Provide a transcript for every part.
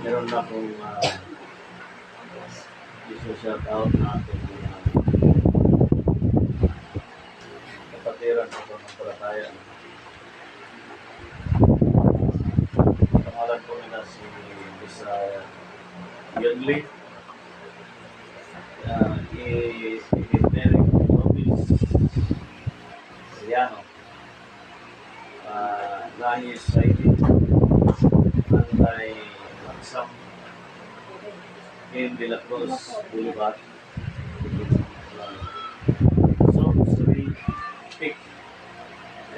meron na pong shout out na ating kapatiran sa panampalataya. Pangalan po nila si Bisaya Yunli, Derek Robins Soriano, lahi Saidi, Anday Laksam, Kim de la Cruz Boulevard, so Sri Pick,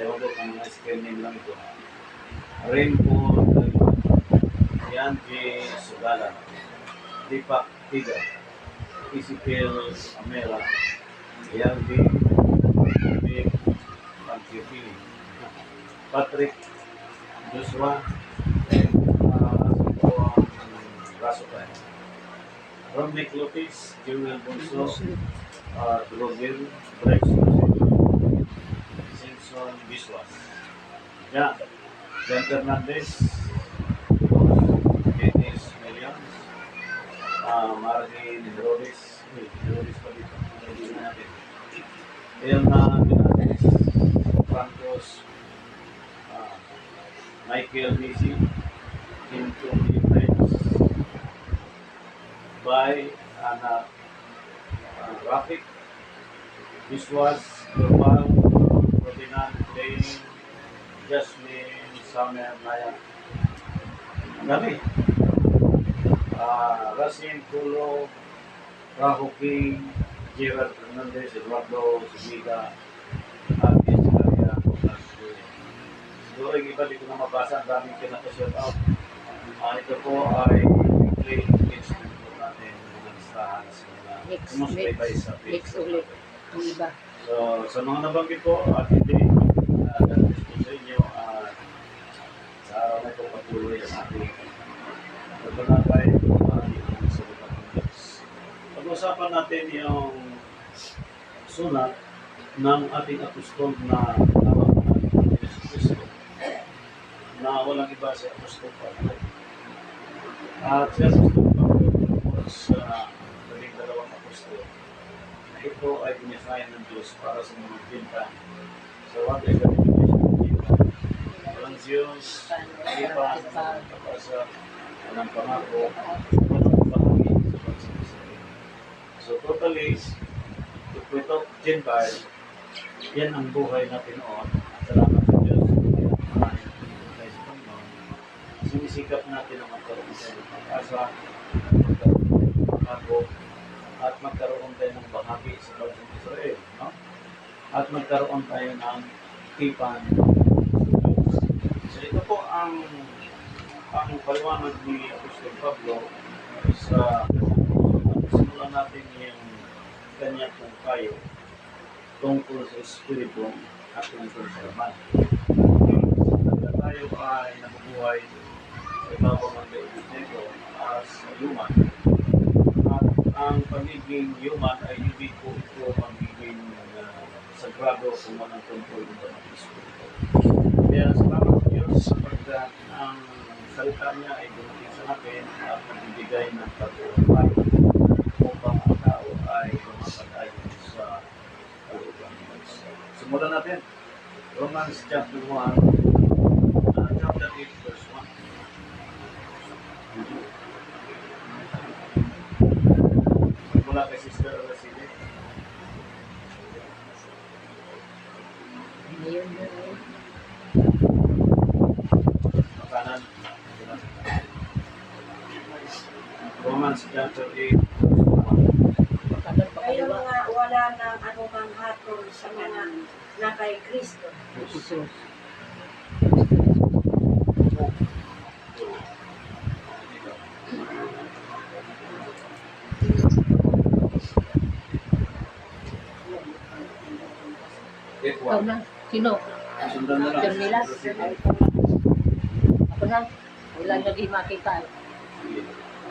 ewan ko kung mga screen name lang ito, Rainbow Yanji Sugala, Deepak Tiga, Ezekiel Amela, Yanji Pagkipili, Patrick Joshua, Rasopay, Romnick Lopez, Jewel Bonso, Drogel, Brex, Simpson Biswas, Jan Fernandez, Dennis Williams, Marvin Herodes pa dito, hindi na natin. Elna Binades, Francos, Michael Nisi, Kim Prince, by Ana Rafik, Biswas, Global, Ferdinand, Dane, Jasmine, Samer, Naya, Dami, Rasin, Tulo, Raho King, Gerald Fernandez, Eduardo, Subida, Artis, Maria, siguro yung iba di ko na mabasa, ang daming pinaka-shout out. Ito po ay play instrument po natin ng listahan sa mga sumusubaybay sa Next ulit, ang iba. So, sa mga nabanggit po, at hindi nag-address po sa inyo at sa araw na ito patuloy ang ating pagbanabay sa lupang Diyos. Pag-usapan natin yung sulat ng ating apostol na tawag na Jesus Cristo na walang iba sa apostol Pablo. At si apostol Pablo sa dalawang apostol na ito ay dinisign ng Diyos para sa mga pinta. So what is the definition of pinta? Walang Diyos, ipan, kapasa, walang pangako, walang bahagi sa pagsasabi. So totally, if we talk Gentile, yan ang buhay natin noon. Salamat sa Diyos. Sinisikap natin ang magkaroon tayo ng pag-asa, magkaroon ng pangako, at magkaroon tayo ng bahagi sa bansang Israel. No? At magkaroon tayo ng tipan sa Diyos. So ito po ang paliwanag ni Apostol Pablo sa simulan natin yung kanya pong kayo tungkol sa Espiritu at tungkol sa Laman. Sapagkat tayo ay nabubuhay sa ibabaw ng daigdig nito as human. At ang pagiging human ay hindi po ito pagiging sagrado kung walang kontrol ng Banal na Espiritu. Kaya salamat sa Diyos sapagkat ang salita niya ay dumating sa atin at nagbibigay ng pag-uwapay upang ang tao ay lumapag-ayon sa kalooban ng Diyos. Simulan natin. Romans chapter 1, chapter 8, verse 1. Mula kay Sister Aracide. Ngayon na rin. Makanan. Romans chapter 8, verse 1. Kayo nga wala ng anumang hatol sa mga na kay Kristo. Jesus. Ikaw na. Sino? Sundan na lang. Termilas? Ako na. Wala na di makita.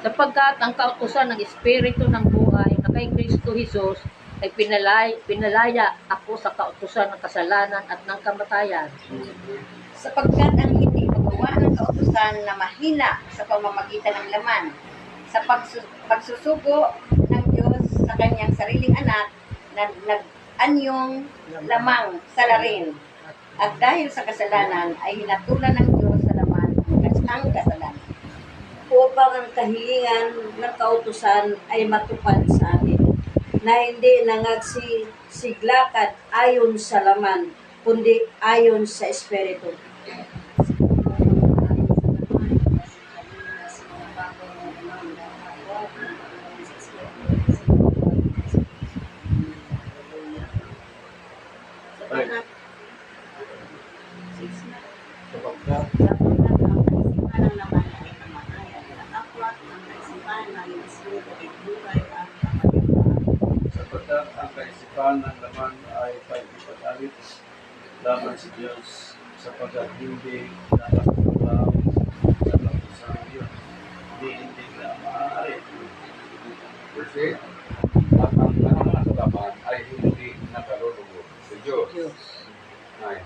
Sapagkat ang kautusan ng Espiritu ng buhay na kay Kristo Jesus ay pinalaya ako sa kautusan ng kasalanan at ng kamatayan. Sapagkat ang hindi magawa ng kautusan kautusan na mahina sa pamamagitan ng laman, sa pagsusugo ng Diyos sa kanyang sariling anak na nag-anyong lamang salarin. At dahil sa kasalanan ay hinatulan ng Diyos sa laman ang kasalanan. Upang ang kahilingan ng kautusan ay matupad sa amin, na hindi nangagsiglakad ayon sa laman, kundi ayon sa Espiritu. Sapagkat sapagkat ang kaisipan ng laman ay pagpapagalit laban sa Diyos, sapagkat hindi nakakapaglaw sa kautusan yun. Hindi na maaari. Kasi at ang laman sa laman ay hindi nakalulugod sa Diyos. Ay,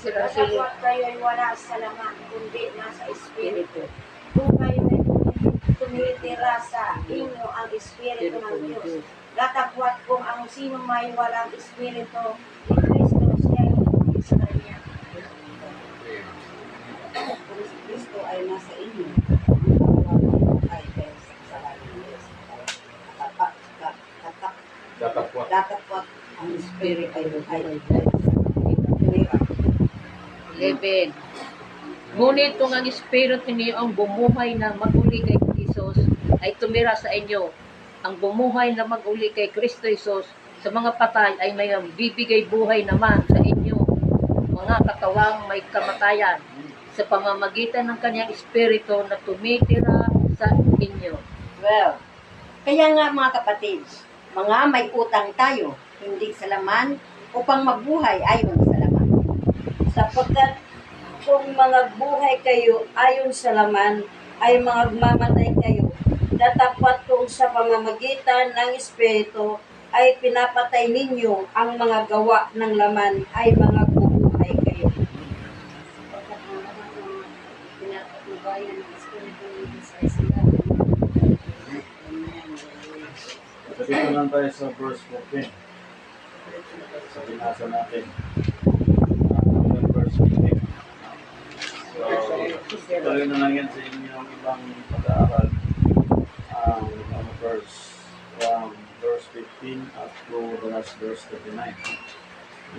Sapagkat kayo ay wala sa laman, kundi nasa Espiritu. Kung kayo ay tumitira sa inyo ang Espiritu ng Diyos, datapwat kung ang sino may walang Espiritu ni Kristo, siya ay hindi sa kanya. Kung si Kristo ay nasa inyo, ay kayo sa kasalanan ng Diyos. datapwat. Ang Espiritu ay tumira. 11. Ngunit kung ang Espiritu niyo ang bumuhay na mag-uli kay Jesus ay tumira sa inyo, ang bumuhay na mag-uli kay Kristo Jesus sa mga patay ay may bibigay buhay naman sa inyo, mga katawang may kamatayan, sa pamamagitan ng kanyang Espiritu na tumitira sa inyo. Well, kaya nga mga kapatid, mga may utang tayo, hindi sa laman, upang mabuhay ayon sa laman. Sapagkat kung mga buhay kayo ayon sa laman, ay magmamatay kayo. Datapwat kung sa pamamagitan ng Espiritu ay pinapatay ninyo ang mga gawa ng laman, ay mga bubuhay kayo. So dito lang tayo sa verse 14. Sa binasa natin. Hanggang verse 15. So, tuloy na lang yan sa inyong ibang pag-aaral. Verse from verse 15 up to the last verse 39.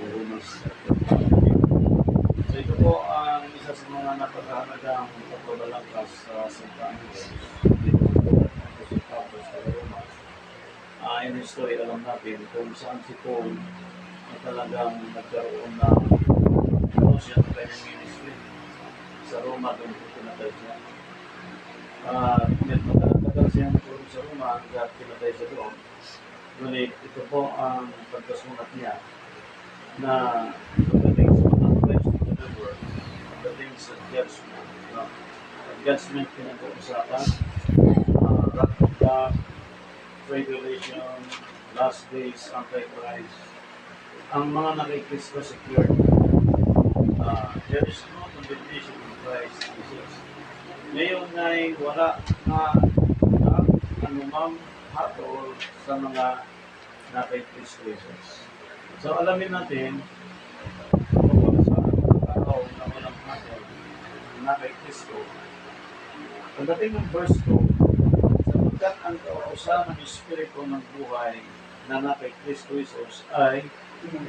Yung Romans chapter 15. So ito po ang isa sa mga napagahalagang pagbabalangkas sa Santa Angels. Dito po si Pablo sa Roma. In history, alam natin kung saan si Paul na talagang nagkaroon na siya ng kanyang ministry. Sa Roma, doon po pinatay siya. Matagal siya natulog sa Roma hanggang pinatay siya doon. Ngunit ito po ang pagkasulat niya na pagdating sa mga Christ to the world, pagdating sa judgment. Judgment pinag-uusapan, wrath of God, tribulation, last days, Antichrist. Ang mga nakikristo secured. There is no condemnation in Christ Jesus. Ngayon ay wala na anumang hatol sa mga nakikristo Jesus. So alamin natin kung sa araw na walang hatol na nakikristo. Pagdating ng verse 2, sapagkat ang kautusan ng Espiritu ng buhay na nakay Kristo Jesus ay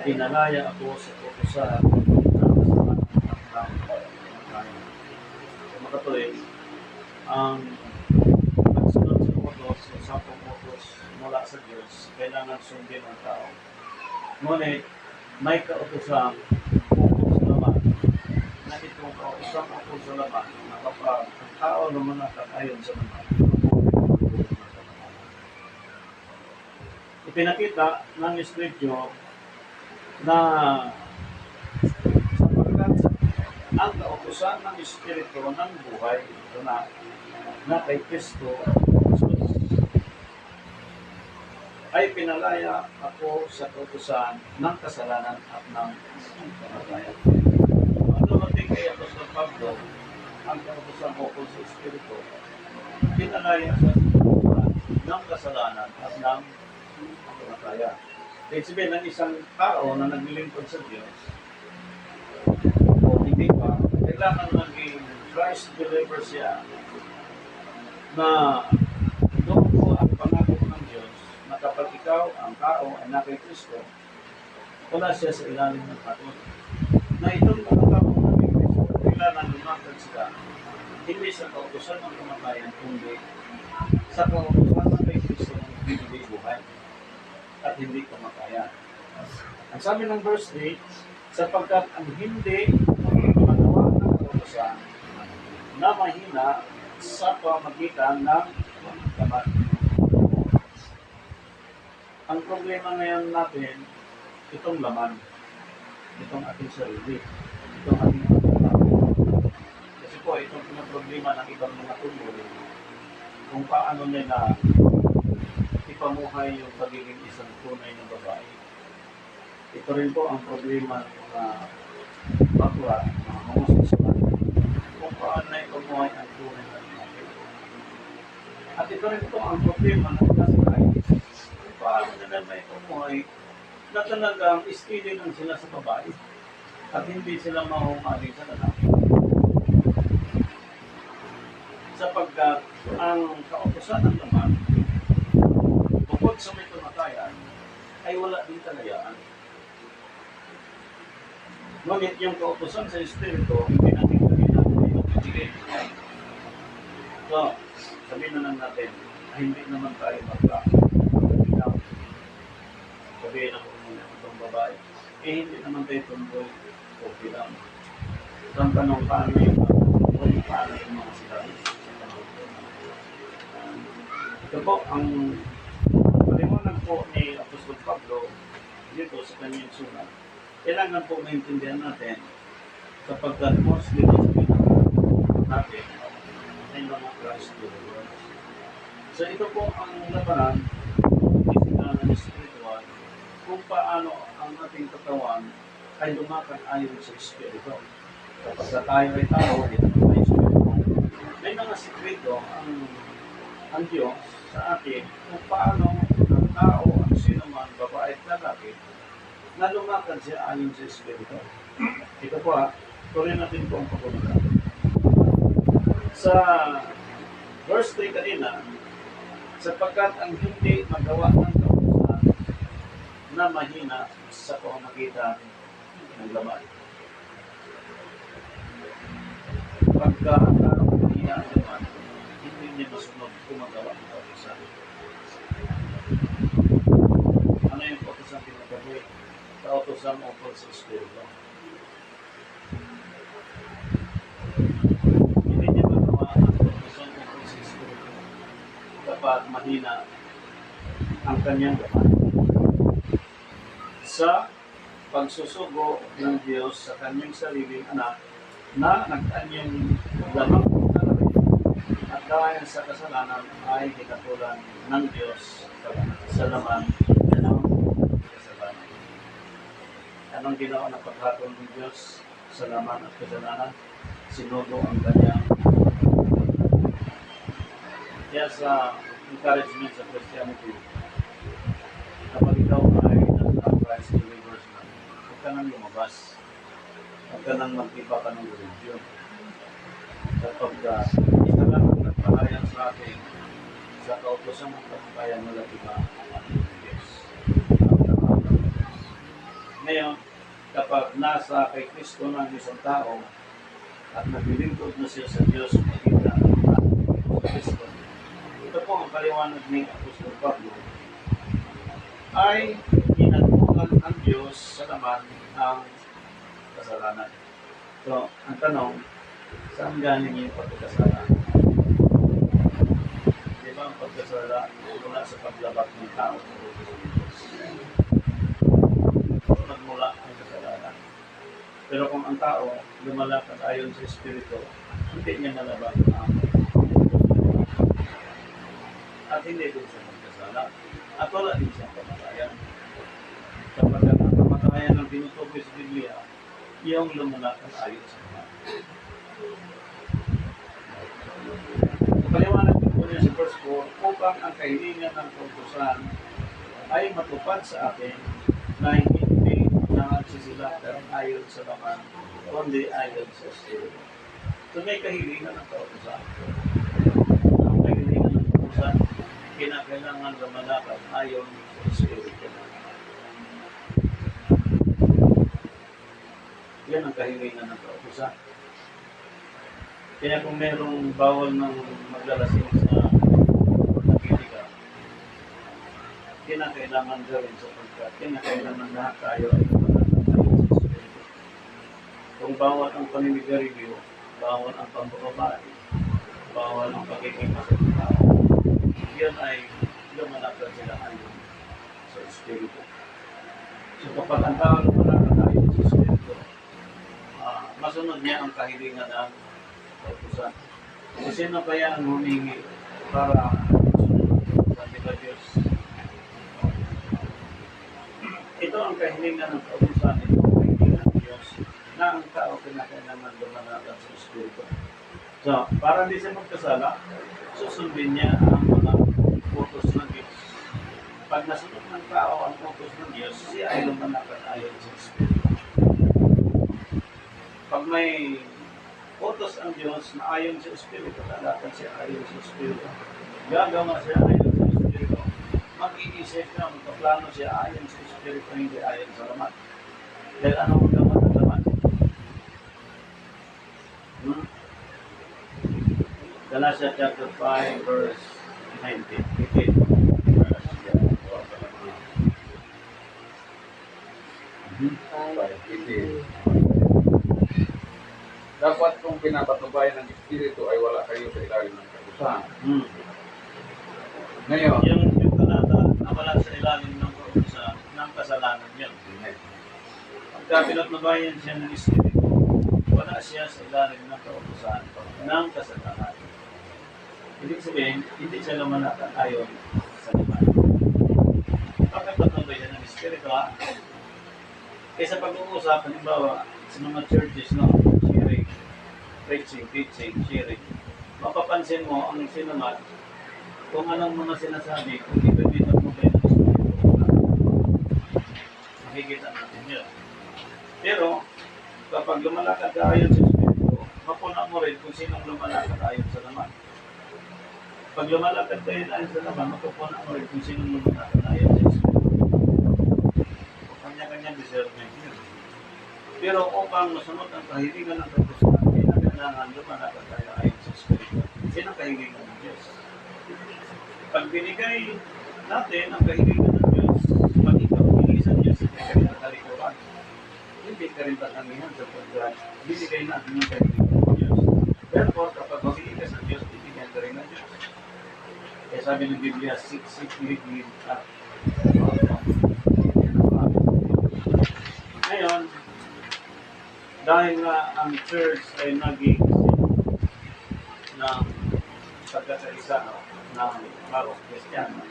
pinalaya ako sa kautusan ng kasamaan ng kain. So makatuloy, ang pagsunod sa utos, sa 10 utos mula sa Diyos, kailangan sundin ng tao. Ngunit may kautusan ukol sa laman, na itong kautusan ukol sa laman, na kapag ang tao naman nakakayon sa laman, ipinakita ng Espiritu na sapagkat ang kautusan ng Espiritu ng buhay ito na kay Kristo ay pinalaya ako sa kautusan ng kasalanan at ng kamatayan. Dumating kay Apostol Pablo, ang kautusan ukol sa Espiritu, pinalaya sa kautusan ng kasalanan at ng kamatayan. Ibig sabihin ng isang tao na naglilingkod sa Diyos, o hindi pa, kailangan maging Christ believer siya na doon po ang pangako ng Diyos na kapag ikaw, ang tao, ay nakay Kristo, wala siya sa ilalim ng patod. Na itong mga tao na kay Kristo, kailangan lumakad sila hindi sa kautusan ng kamatayan, kundi sa kautusan ng kay Kristo na nagbibigay buhay at hindi kamatayan. Ang sabi ng verse 8, sapagkat ang hindi magawa ng kautusan na mahina sa pamagitan ng laman. Ang problema ngayon natin, itong laman, itong ating sarili, itong ating pagkatao. Kasi po, itong problema ng ibang mga tuloy, kung paano nila ipamuhay yung pagiging isang tunay na babae. Ito rin po ang problema ng mga bakla, mga homosexual, kung paano na ipamuhay ang tunay na babae. At ito rin po ang problema ng kasakay, kung paano nila may ipamuhay na talagang istili lang sila sa babae at hindi sila mahumali sa lalaki. Sapagkat ang kautusan ng laman, bukod sa may kamatayan, ay wala din kalayaan. Ngunit yung kautusan sa Espiritu, hindi natin kailangan ay magbibigay. So, sabihin na lang natin, ay hindi naman tayo magkakita. Sabihin ako muna itong babae, eh hindi naman tayo tumboy o bilang. So, ang tanong paano yung paano yung mga sila. Ito po, ang paliwanag po ni Apostol Pablo dito sa kanyang sulat. Kailangan po maintindihan natin sapagkat mostly natin ay mga Christ followers. So ito po ang labanan physical and spiritual kung paano ang ating katawan ay lumakad ayon sa Espiritu. Kapag tayo ay tao, ito ay Espiritu. May mga sikreto ang Diyos sa atin kung paano ang tao, ang sino man, babae at lalaki, na lumakad siya ayon sa Espiritu. Ito po tuloy natin po ang pagkulang. Sa verse 3 kanina, sapagkat ang hindi magawa ng kautusan na mahina sa pamamagitan ng laman. Pagka ang mahina ang laman, hindi niya masunod kumagawa ng kautusan. Ano yung kautusan pinagagawin? Kautusan o sa Espiritu. Hindi niya magawa ang kautusan o sa Espiritu kapag mahina ang kanyang laman. Sa pagsusugo ng Diyos sa kanyang sariling anak na nagtanyong lamang at dahil sa kasalanan ay hinatulan ng Diyos sa laman ng kasalanan. Anong ginawa ng paghatol ng Diyos sa laman at kasalanan? Sinugo ang kanyang. Kaya sa encouragement sa Christianity, kapag ikaw ay nasa Christ believers na, huwag ka nang lumabas. Huwag ka nang mag-iba ka ng religion. Kapag isa lang ang nagpahayag sa atin sa kautosan ng kapatayan wala iba ang ating Diyos. Ngayon, kapag nasa kay Kristo ng isang tao at naglilingkod na siya sa Diyos makita sa Kristo, ito po ang paliwanag ni Apostol Pablo ay ginatulan ang Diyos sa laman ng kasalanan. So, ang tanong, saan galing yung pagkakasala? Di ba ang pagkasala mula sa paglabat ng tao? Nagmula ang kasalanan. Pero kung ang tao lumalakad ayon sa Espiritu, hindi niya nalaban ang at hindi din siya magkasala. at wala din siyang kamatayan. Kapag ang kamatayan ng tinutukoy sa Biblia, yung lumalakad ayon sa Ama. Paliwanag ko niya sa verse 4, upang ang kahilingan ng kautusan ay matupad sa akin na hindi nangagsisilakad ayon sa laman, kundi ayon sa Espiritu. So may kahilingan ng kautusan. Ang kahilingan ng kautusan, kinakailangan lumalakad ayon sa Espiritu. Yan ang kahilingan ng kautusan. Kaya kung merong bawal ng maglalasing sa pagkakita, kinakailangan gawin sapagkat kinakailangan lahat tayo ay lumalakad ayon sa Espiritu. Kung bawal ang paninigarilyo, bawal ang pambababae, bawal ang pagiging masakit, yan ay lumalakad sila ayon sa Espiritu. So kapag ang tao lumalakad ayon sa Espiritu, masunod niya ang kahilingan ng kautusan. So sino kaya ang humingi para masunod sa diba Diyos? Ito ang kahilingan ng kautusan, ito ang kahilingan ng Diyos na ang tao kinakailangan lumalakad sa Espiritu. So, para hindi siya magkasala, susundin niya ang mga utos ng Diyos. Pag nasunod ng tao ang utos ng Diyos, siya ay lumalakad ayon sa Espiritu. Pag may utos ang Diyos na ayon sa Espiritu, lalakad siya ayon sa Espiritu. Gagawa siya ayon sa Espiritu. Mag-iisip siya, magpaplano siya ayon sa Espiritu, hindi ayon sa laman. Dahil ano ang gawa ng laman? Galatia chapter 5 verse 19. Dapat kung pinapatubayan ng Espiritu ay wala kayo sa ilalim ng kautusan. Ngayon, Yung talata na wala sa ilalim ng kautusan ng kasalanan yun. Pagka pinatnubayan siya ng Espiritu, wala siya sa ilalim ng kautusan ng kasalanan. Ibig sabihin, hindi siya lumalakad ayon sa laman. Bakit patnubayan ng Espiritu ha? Kaysa pag-uusap, halimbawa, sa mga churches, no? Sharing, preaching, teaching, sharing. Mapapansin mo ang sinamat kung anong mga sinasabi, kung hindi mo kayo ng Espiritu. Makikita natin yun. Pero, kapag lumalakad ka ayon sa Espiritu, mapuna mo rin kung sinong lumalakad ayon sa laman. Pag lumalakad kayo ayon sa laman, mapupuna mo rin kung sinong lumalakad ayon sa Espiritu. Kanya-kanya discernment yun. Pero upang masunod ang kahilingan ng kautusan, kailangan lumalakad tayo ayon sa Espiritu. Yan ang kahilingan ng Diyos. Pag binigay natin ang kahilingan ng Diyos, pag ikaw binigay sa Diyos, hindi ka rin tatalikuran. Hindi ka rin tatangihan sapagkat binigay natin ang kahilingan ng Diyos. Therefore, kapag mabigay ka sa Diyos, bibigyan ka rin ng Diyos. Kaya sabi ng Biblia, siksik, liglig, at ngayon, dahil nga ang church ay naging ng pagkakaisa ng bawat Kristiyano,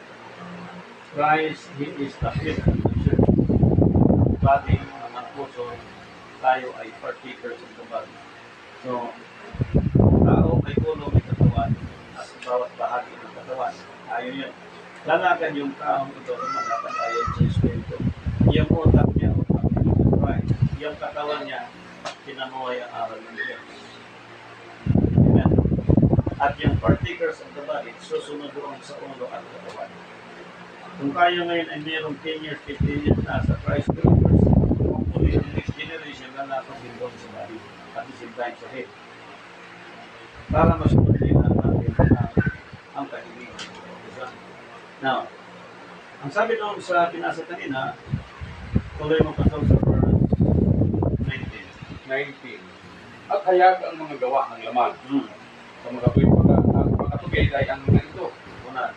Christ, He is the head of the church. Body ng puso, tayo ay partakers of the body. So, tao may ulo, may katawan, at bawat bahagi ng katawan. Ayun yun. Lalakan yung taong ito na malapad ayon sa Espiritu. Yung utak niya, utak niya sa Christ. Yung katawan niya, pinamuhay ang aral ng Diyos. Amen. At yung partakers of the body, susunod doon sa ulo at katawan. Kung tayo ngayon ay mayroong 10 years, 15 years na sa Christ believers, hopefully the next generation na lalakad din doon sa body at the same time sa head. Para masunod din natin ang kahilingan. Now, ang sabi doon sa pinasa kanina, tuloy mo pa sa verse 19. At hayag ang mga gawa ng laman. Sa mga tugay ay ang mga ito. Una,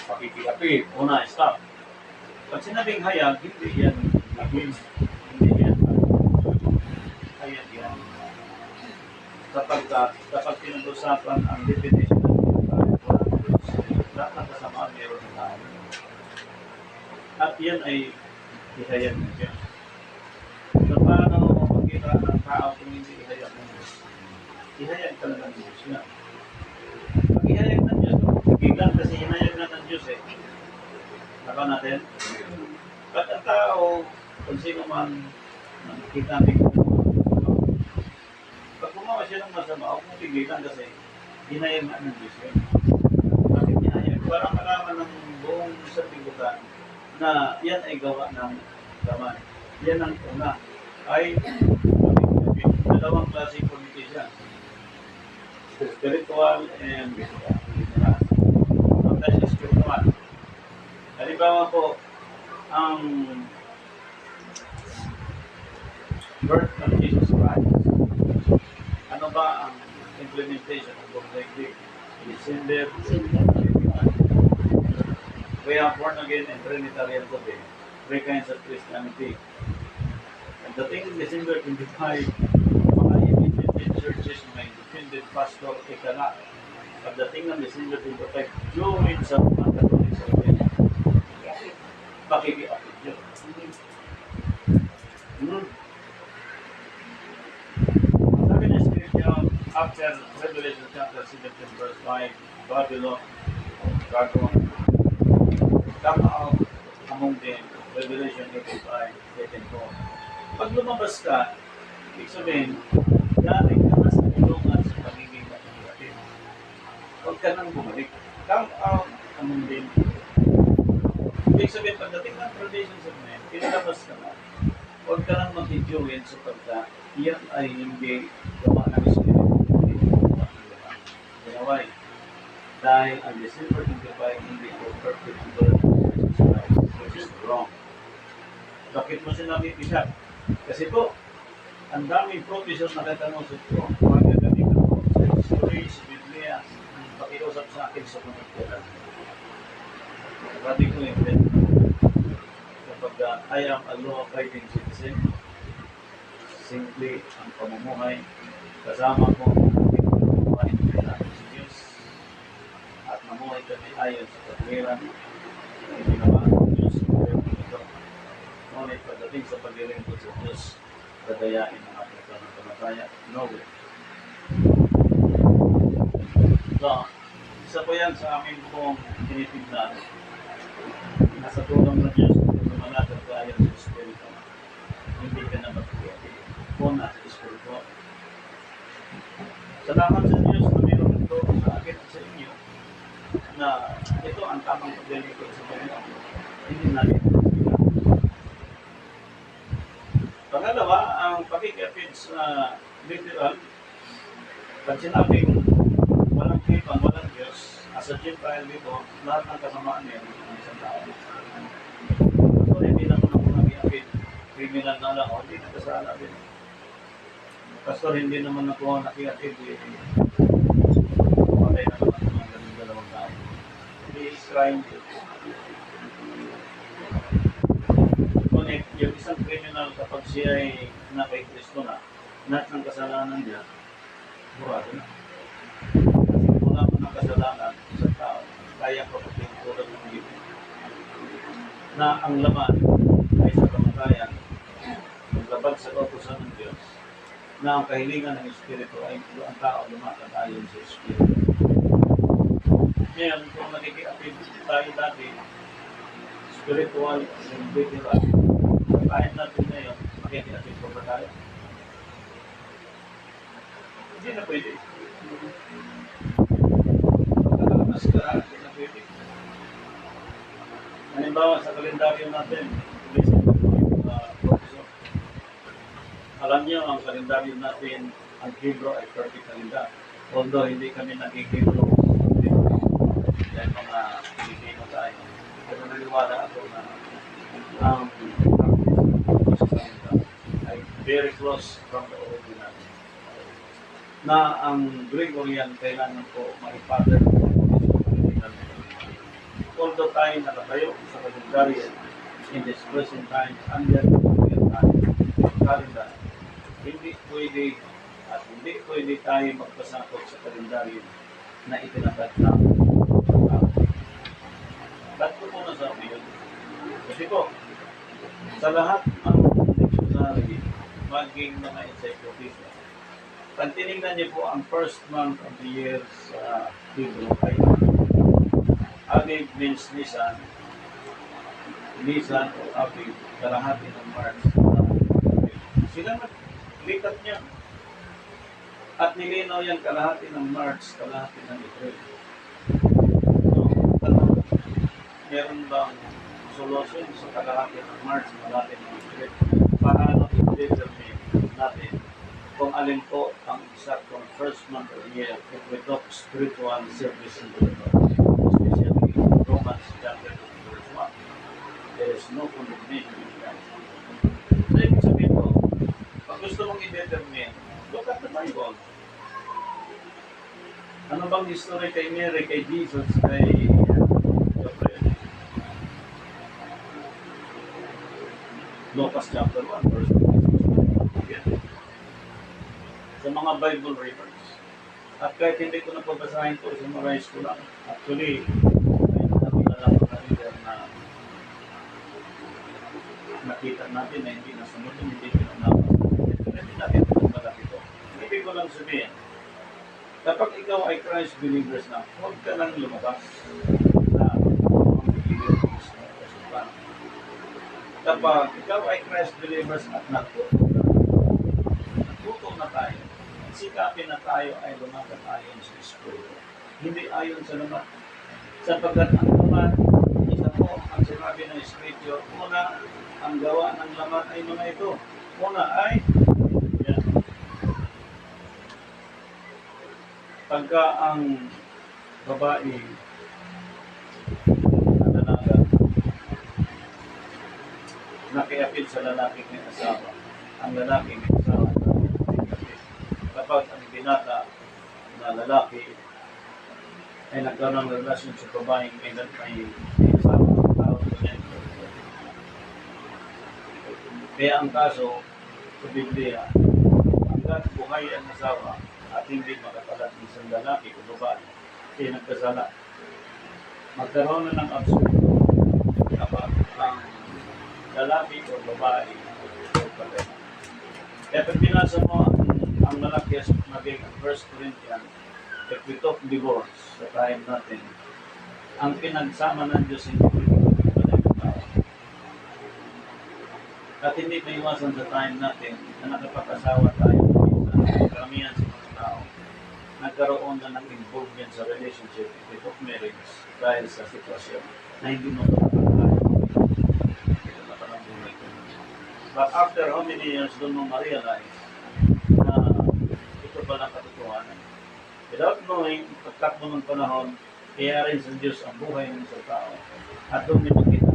Pakikiapit. stop. Pag sinabing hayag, hindi yan naging, hindi yan hayag yan. Kapag pinag-usapan ang definition ng lahat ng kasama, meron ng tayo. At yan ay ihayag ng Diyos. So, paano makita ng tao kung hindi ihayag ng Diyos? Ihayag talaga ng Diyos na. Pag ihayag ng Diyos, biglang kasi hinayag na ng Diyos eh. Nakaw natin? At ang tao, kung sino man nakikita natin pag gumawa siya ng masama, huwag mong pigilan kasi hinayag na ng Diyos yun. Bakit hinayag? Para malaman ng buong sanlibutan na yan ay gawa ng laman. Yan ang una ay dalawang klaseng politician. Spiritual and literal. Sometimes spiritual. Halimbawa po, ang birth of Jesus Christ. Ano ba ang implementation of the Bible? December. We are born again in Trinitarian today. Three kinds of Christianity. And the thing in December 25, mga independent churches, may independent pastor, ikala. Pagdating ng December 25, join sa mga Catholic Church. Pakikiapit yun. Sabi na Scripture, after Revelation chapter 17 verse 5, Babylon, Gargon, come out among them, Revelation 85, 18:4. Pag lumabas ka, ibig sabihin, galing ka na sa tulungan sa pagiging kapatid. Huwag ka nang bumalik. Come out among them. Ibig sabihin, pagdating ng tradition sa men, pinalabas ka na. Huwag ka nang mag-enjoyin sapagkat yan ay hindi gawa ng Espiritu. Why? Dahil ang December 25 hindi ko perfect birth of Jesus Christ, which is wrong. Bakit mo sinabi Bishop? Kasi po, ang daming prophecies na katanong sa ito. Magagaling ako sa history, sa Biblia, pakiusap sa akin sa panagpunan. Sabi ko yung kapag I am a law-abiding citizen, simply ang pamumuhay, kasama ko ang pamumuhay ng ating si Diyos, at mamuhay kami ayon sa katwiran na ginawa ng Diyos sa gobyerno nito. Ngunit pagdating sa paglilingkod sa Diyos, dadayain ang ating pananampalataya. No way. So, isa po yan sa amin pong tinitignan. Nasa tulong ng Diyos kung lumalakad ka ayon sa Espiritu. Hindi ka na magpapagay. Kung nasa Espiritu. Salamat sa Diyos na mayroon ito sa akin at sa inyo na ito ang tamang paglilingkod sa Panginoon. Hindi natin pangalawa, ang pakikiapid sa literal, pag sinabing walang kipang, walang Diyos, as a Gentile dito, lahat ng kasamaan niya ng isang tao. So, hindi naman ako nakiapid, criminal na lang, o hindi nakasala din. Pastor, hindi naman ako nakiapid, patay na naman ako ng dalawang tao. He is crying to ngunit yung isang criminal kapag siya ay na kay Kristo na, lahat ng kasalanan niya, burado na. Kasi wala mo ng kasalanan sa tao, kaya kapatid tulad ng Biblia. Na ang laman ay sa kamatayan, maglabag sa kautusan ng Diyos, na ang kahilingan ng Espiritu ay ang tao lumakad ayon sa Espiritu. Ngayon, kung nakikiapid tayo dati, spiritual and literal, kahit natin ngayon, makikiapid pa ba tayo? Hindi na pwede. Pagkakalamas ka, hindi na pwede. Halimbawa sa kalendaryo natin, professor, alam niyo ang kalendaryo natin, ang Hebrew ay perfect kalendar. Although hindi kami nag-Hebrew, dahil mga Pilipino tayo. Pero naniwala ako na ang ay very close from the original. Na ang Gregorian kailangan po ma-pattern although tayo nakatayo sa kalendaryo in this present time under the Gregorian calendar, hindi pwede at hindi pwede tayo magpasakot sa kalendaryo na itinatag namin. Ba't ko muna sabi yun? Kasi po, sa lahat ng dictionary, maging mga encyclopedia, pag tinignan niyo po ang first month of the year sa Hebrew ay Aviv means Nisan, Nisan o Aviv, kalahati ng March. Sila naglikat niya. At nilinaw yan kalahati ng March, kalahati ng April. So, tanong, meron bang solution sa kalahati ng March, kalahati ng April? Paano i-determine natin kung alin po ang exactong first month of the year if we talk spiritual service in the Lord, especially Romans chapter 2 verse 1. There is no condemnation in Christ. So, ibig sabihin po, pag gusto mong i-determine, look at the Bible. Ano bang history kay Mary, kay Jesus, kay Gabriel? Lucas chapter 1 verse 1. Sa mga Bible readers. At kahit hindi ko na pabasahin ko, summarize ko lang. Actually, may nakilala ko na reader na nakita natin na hindi nasunod, hindi pinanawa. Hindi natin ito malaki ito. Hindi ko lang sabihin, kapag ikaw ay Christ believers na, huwag ka lang lumabas na believers na kasupan. Kapag ikaw ay Christ believers at natuto na tayo, sikapin na tayo ay lumaban ayon sa Espiritu. Hindi ayon sa laman. Sapagkat ang laman, isa po ang sinabi ng Espiritu, una, ang gawa ng laman ay mga ito. Una ay, yan. Pagka ang babae na dalaga, nakiapil sa lalaki ng asawa, ang lalaki ng asawa, kapag ang binata na lalaki ay nagkaroon ng relasyon sa babaeng may asawa ng tao niya. Kaya ang kaso sa Biblia, hanggang buhay ang asawa at hindi makapalat ng isang lalaki o babae, kaya nagkasala. Magkaroon na ng absurdo kapag ang lalaki o babae ay patay. Kaya pag binasa mo ang lalaki as maging 1 Corinthians, if we talk divorce sa time natin, ang pinagsama ng Diyos hindi pinagpapalay ng tao. At hindi maiwasan sa time natin na nakapag-asawa tayo sa karamihan sa mga tao. Nagkaroon na ng involvement sa relationship of marriage dahil sa sitwasyon na hindi mo nakapagpapalay. But after how many years doon mo ma-realize na ito pala katotohanan. Without knowing, pagtakbo ng panahon, i-arrange ng Diyos ang buhay ng isang tao. At doon mo makita.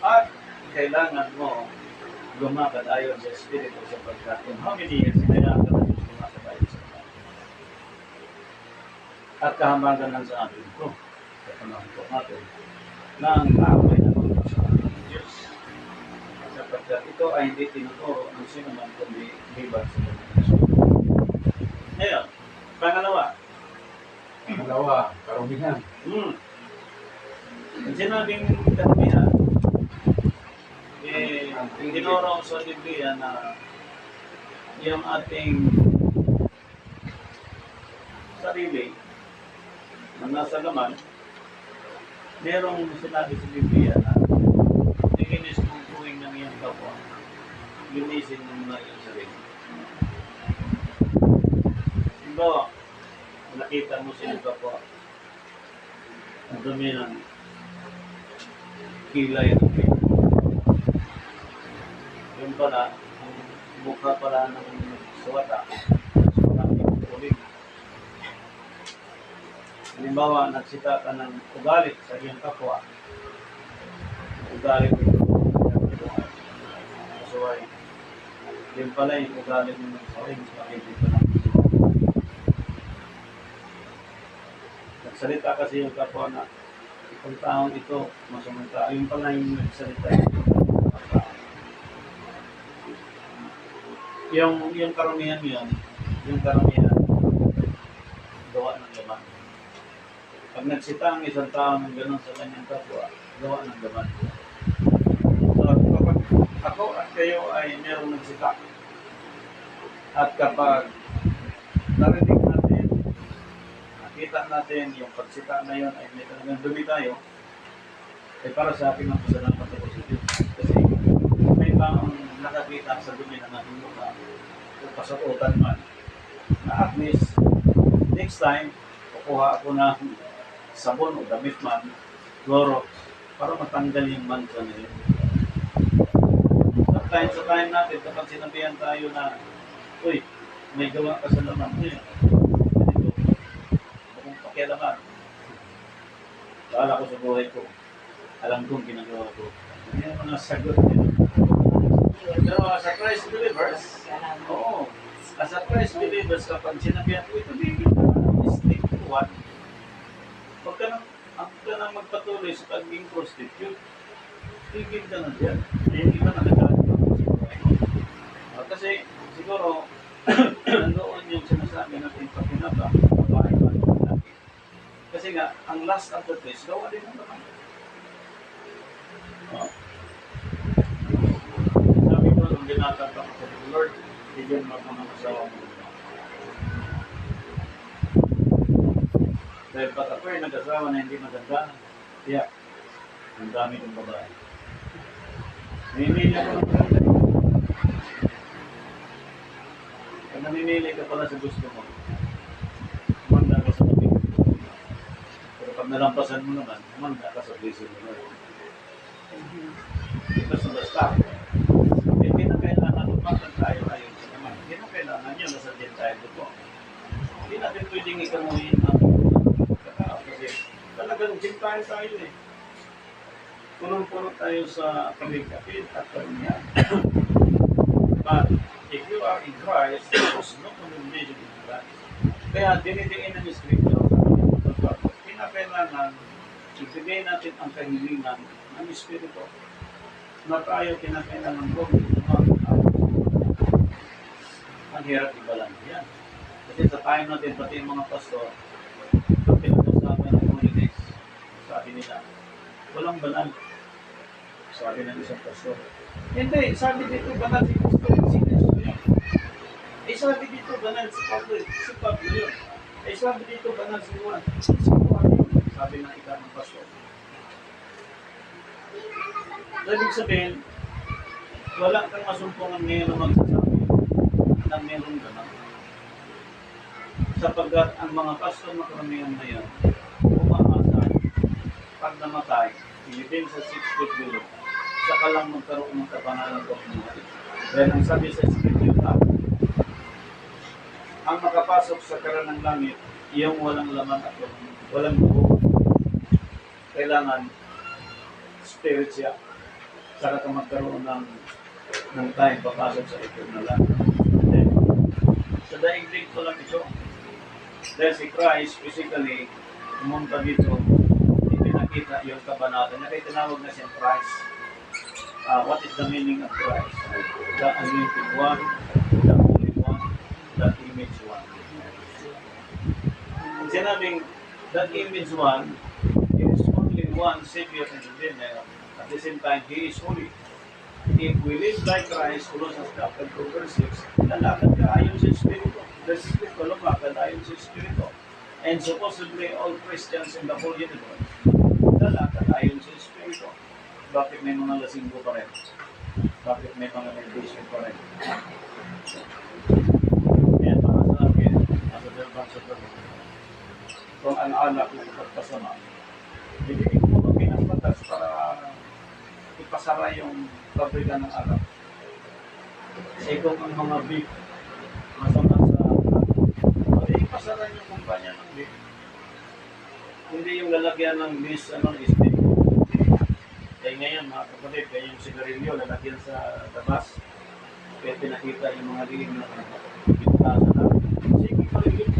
At kailangan mo lumakad ayon sa Espiritu sapagkat kung how many years kailangan ka ng Diyos lumakad ayon sa tao. At kahamagan lang sa atin ko, sa panahon ko natin, na ang tao ay natulog sa Diyos. Sapagkat ito ay hindi tinuturo ng sino man kundi libat sa Diyos. Ngayon, pangalawa. Karumihan. Ang sinabing karumihan, tinuro sa Biblia na yung ating sarili na nasa laman, merong sinabi sa Biblia na linis kung tuwing ng iyong kapwa, linisin mo na iyong sarili. Diba, nakita mo sa iyong kapwa, ang dumi ng kilay ng pino. Yun pala, ang mukha pala ng suwata, suwata ng tulig. Halimbawa, nagsita ka ng ugali sa iyong kapwa, ugali ko ito, kasuway. Yun pala yung ugali mo ng saling, makikita lang. Nagsalita kasi yung kapwa na itong taong ito, masamang tao. Yung pala yung nagsalita yung karamihan yun, yung karamihan, gawa ng laman. Pag nagsita ang isang tao ng gano'n sa kanyang kapwa, gawa ng laman. ako at kayo ay merong nagsika. At kapag narinig natin, nakita natin yung pagsika na yun ay may talagang dumi tayo, ay para sa akin ang pasalamat ako sa Diyos. Kasi may bang nakakita sa dumi ng ating mukha o pasakutan man, na at least next time, kukuha ako ng sabon o damit man, Clorox, para matanggal yung mancha na yun. Sometimes sa time natin, kapag sinabihan tayo na, uy, may gawa ka sa laman mo yun. Ganito, kung pakialaman. Bahala ko sa buhay ko. Alam kong ginagawa ko. Yan yung mga sagot nila. Pero as a Christ believers, oo, as a Christ believers, kapag sinabihan ko, ito, bigyan ka na, stick to one. Huwag ka nang magpatuloy sa pagiging prostitute. Tigil ka na dyan. Hindi ka na nagagawa. Kasi siguro, nandoon yung sinasabi natin pakinaba, babae ba, lalaki. Kasi nga, ang last of the days, gawa din ang naman. Sabi ko, nung dinatap ako sa Lord, bigyan mo ako ng asawa mo. Dahil pag ako ay nag-asawa na hindi maganda, tiyak, ang dami ng babae. Namimili ako ng maganda. Pag namimili ka pala sa gusto mo, umanda ka sa pabig. Pero pag nalampasan mo naman, umanda ka sa blessing mo. Because of the stuff. Hindi na kailangan lumakan tayo ayon sa naman. Hindi na kailangan yun, nasa din tayo dito. Hindi natin pwedeng ikamuhin ang kakao kasi talagang cintahin tayo eh. Punong-puno tayo sa pamigkapit at karunya. But if you are in Christ, there is no condemnation in Christ. Kaya dinidiin ng Scripture sa pinakailangan ibigay natin ang kahilingan ng Espiritu na tayo kinakailangan ko ang hirap ibalan yan. Kasi sa time natin, pati yung mga pastor, kung pinag-usapan ng holidays, sabi nila, walang banal. Sabi ng isang pastor. Hindi, sabi dito banal si pastor, si Cristo yun. Eh sabi dito banal si Pablo yun. Eh sabi dito banal si Juan, si Juan yun. Sabi ng ika ng pastor. Ibig sabihin, wala kang masumpungan ngayon na magsasabi na meron ganun. Sapagkat ang mga pastor na karamihan na yan, umaasa, pag namatay, ilibing sa 6 feet below, saka lang magkaroon ng kapangalan ko ng mga ito. Dahil ang sabi sa Scripture, ang makapasok sa karan ng langit, yung walang laman at walang dugo. Kailangan spirit siya. Saka ka magkaroon ng time papasok sa eternal life. Sa daigdig ko lang ito. Dahil si Christ physically pumunta dito, ipinakita yung kabanata. Tinawag na siyang Christ. What is the meaning of Christ? The anointed one, the holy one, the image one. Ang sinabing the image one, there is only one Savior and Redeemer. At the same time, He is holy. If we live like Christ, Colossians chapter 2, verse 6, lalakad ka ayon sa Espiritu. Verse 6, lalakad ayon sa Espiritu. And supposedly, all Christians in the whole universe, lalakad ayon sa Espiritu. Bakit may mga lasinggo pa rin? Bakit may mga meditation pa rin? Yan, para sa akin, nasa dalbang sa pagod. Kung ang alak na ipagpasama, bibigyan mo kami ng batas para ipasara yung pabrika ng alak. Kasi kung ang mga beef masama sa ipasara yung kumpanya ng beef. Hindi yung lalagyan ng beef, steak. Kaya ngayon mga kapatid, kaya yung sigarilyo lalagyan sa tabas. Kaya pinakita yung mga rin na pintasan na. Sige, paligid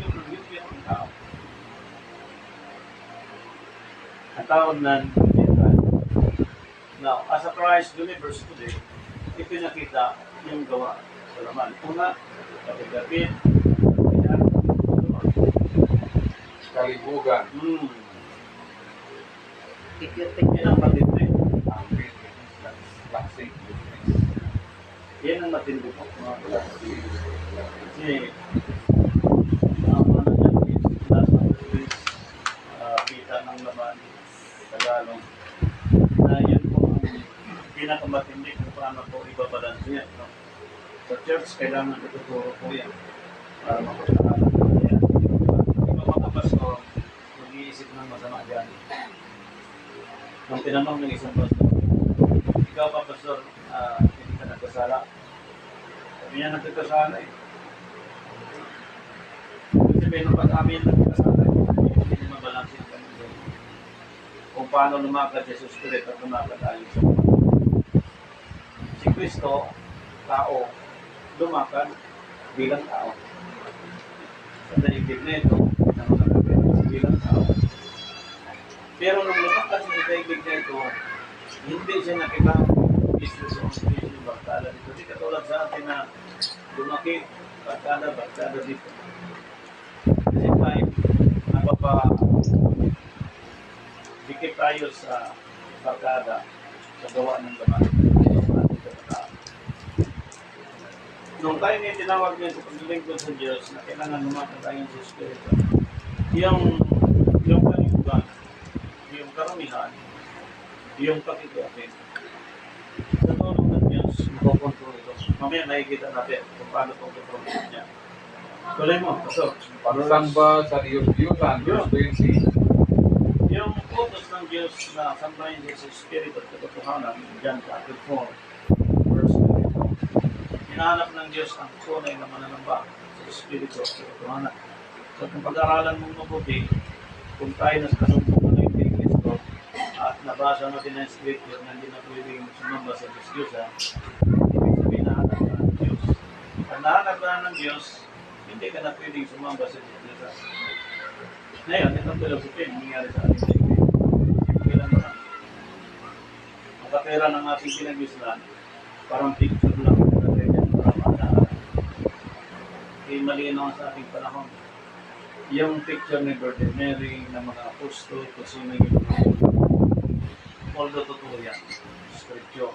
yung tao. Ang tawag na now, as a Christ believers today, ipinakita yung gawa sa laman. Una, kapit-kapit, Kalibugan. Yan ang patid na yun. Ang business, plastic business. ng matindi po. Mga Wala kapatid. si Kasi, ano yan is, last but not least, kita ng laman, Tagalog, na yun po ang pinakamatindi kung paano po ibabalance yan. No? Sa church, kailangan ituturo po yan para mapagkakalan po yan. Iba mga pastor, mag-iisip ng masama dyan. Nung tinanong ng isang pastor, ikaw pa pastor, hindi ka nagkasala? Sabi niya, nagkasala eh. Kasi meron pa kami yung nagkasala eh. Hindi mabalansin kami doon. Kung paano lumakad si Jesus Spirit at lumakad tayo sa mga. Si Kristo, tao, lumakad bilang tao. Sa daigdig na ito, bilang tao. Pero nung lumakad sa daigdig na ito, hindi siya nakikang issue sa issue barkada dito. Hindi katulad sa atin na lumaki, barkada dito. Kasi tayo, dikit tayo sa barkada sa gawa ng laman. Nung tayo niya tinawag niya sa paglilingkod sa Diyos na kailangan lumakad tayo sa Espiritu, yung kalimutan, yung karamihan, yung pakikiapin, sa tulong ng Diyos, makokontrol ito. Mamaya nakikita natin kung paano itong kontrolin niya. Tuloy mo, so, pagsamba sa Diyos-Diyosan, verse 20. yung utos ng Diyos na sambahin sa Espiritu at katotohanan, John chapter 4, verse 22. Hinahanap ng Diyos ang tunay na mananamba sa Espiritu at katotohanan. So kung pag-aralan mong mabuti, kung tayo nas kasumpungan ng kay Kristo at nabasa natin ang Scripture na hindi na pwedeng sumamba sa Diyos, ibig sabihin nahanap ka ng Diyos. Pag nahanap ka ng Diyos, hindi ka na pwedeng sumamba sa Diyos. Ngayon, itong philosophy, nangyari sa ating daigdig. Kailan na. Ang kapera ng ating pinag-islan, parang picture lang. Para masahan. Kaya malinaw sa ating panahon. Yung picture ni Virgin Mary, ng mga apostol, kung sino yung although totoo yan, scripture.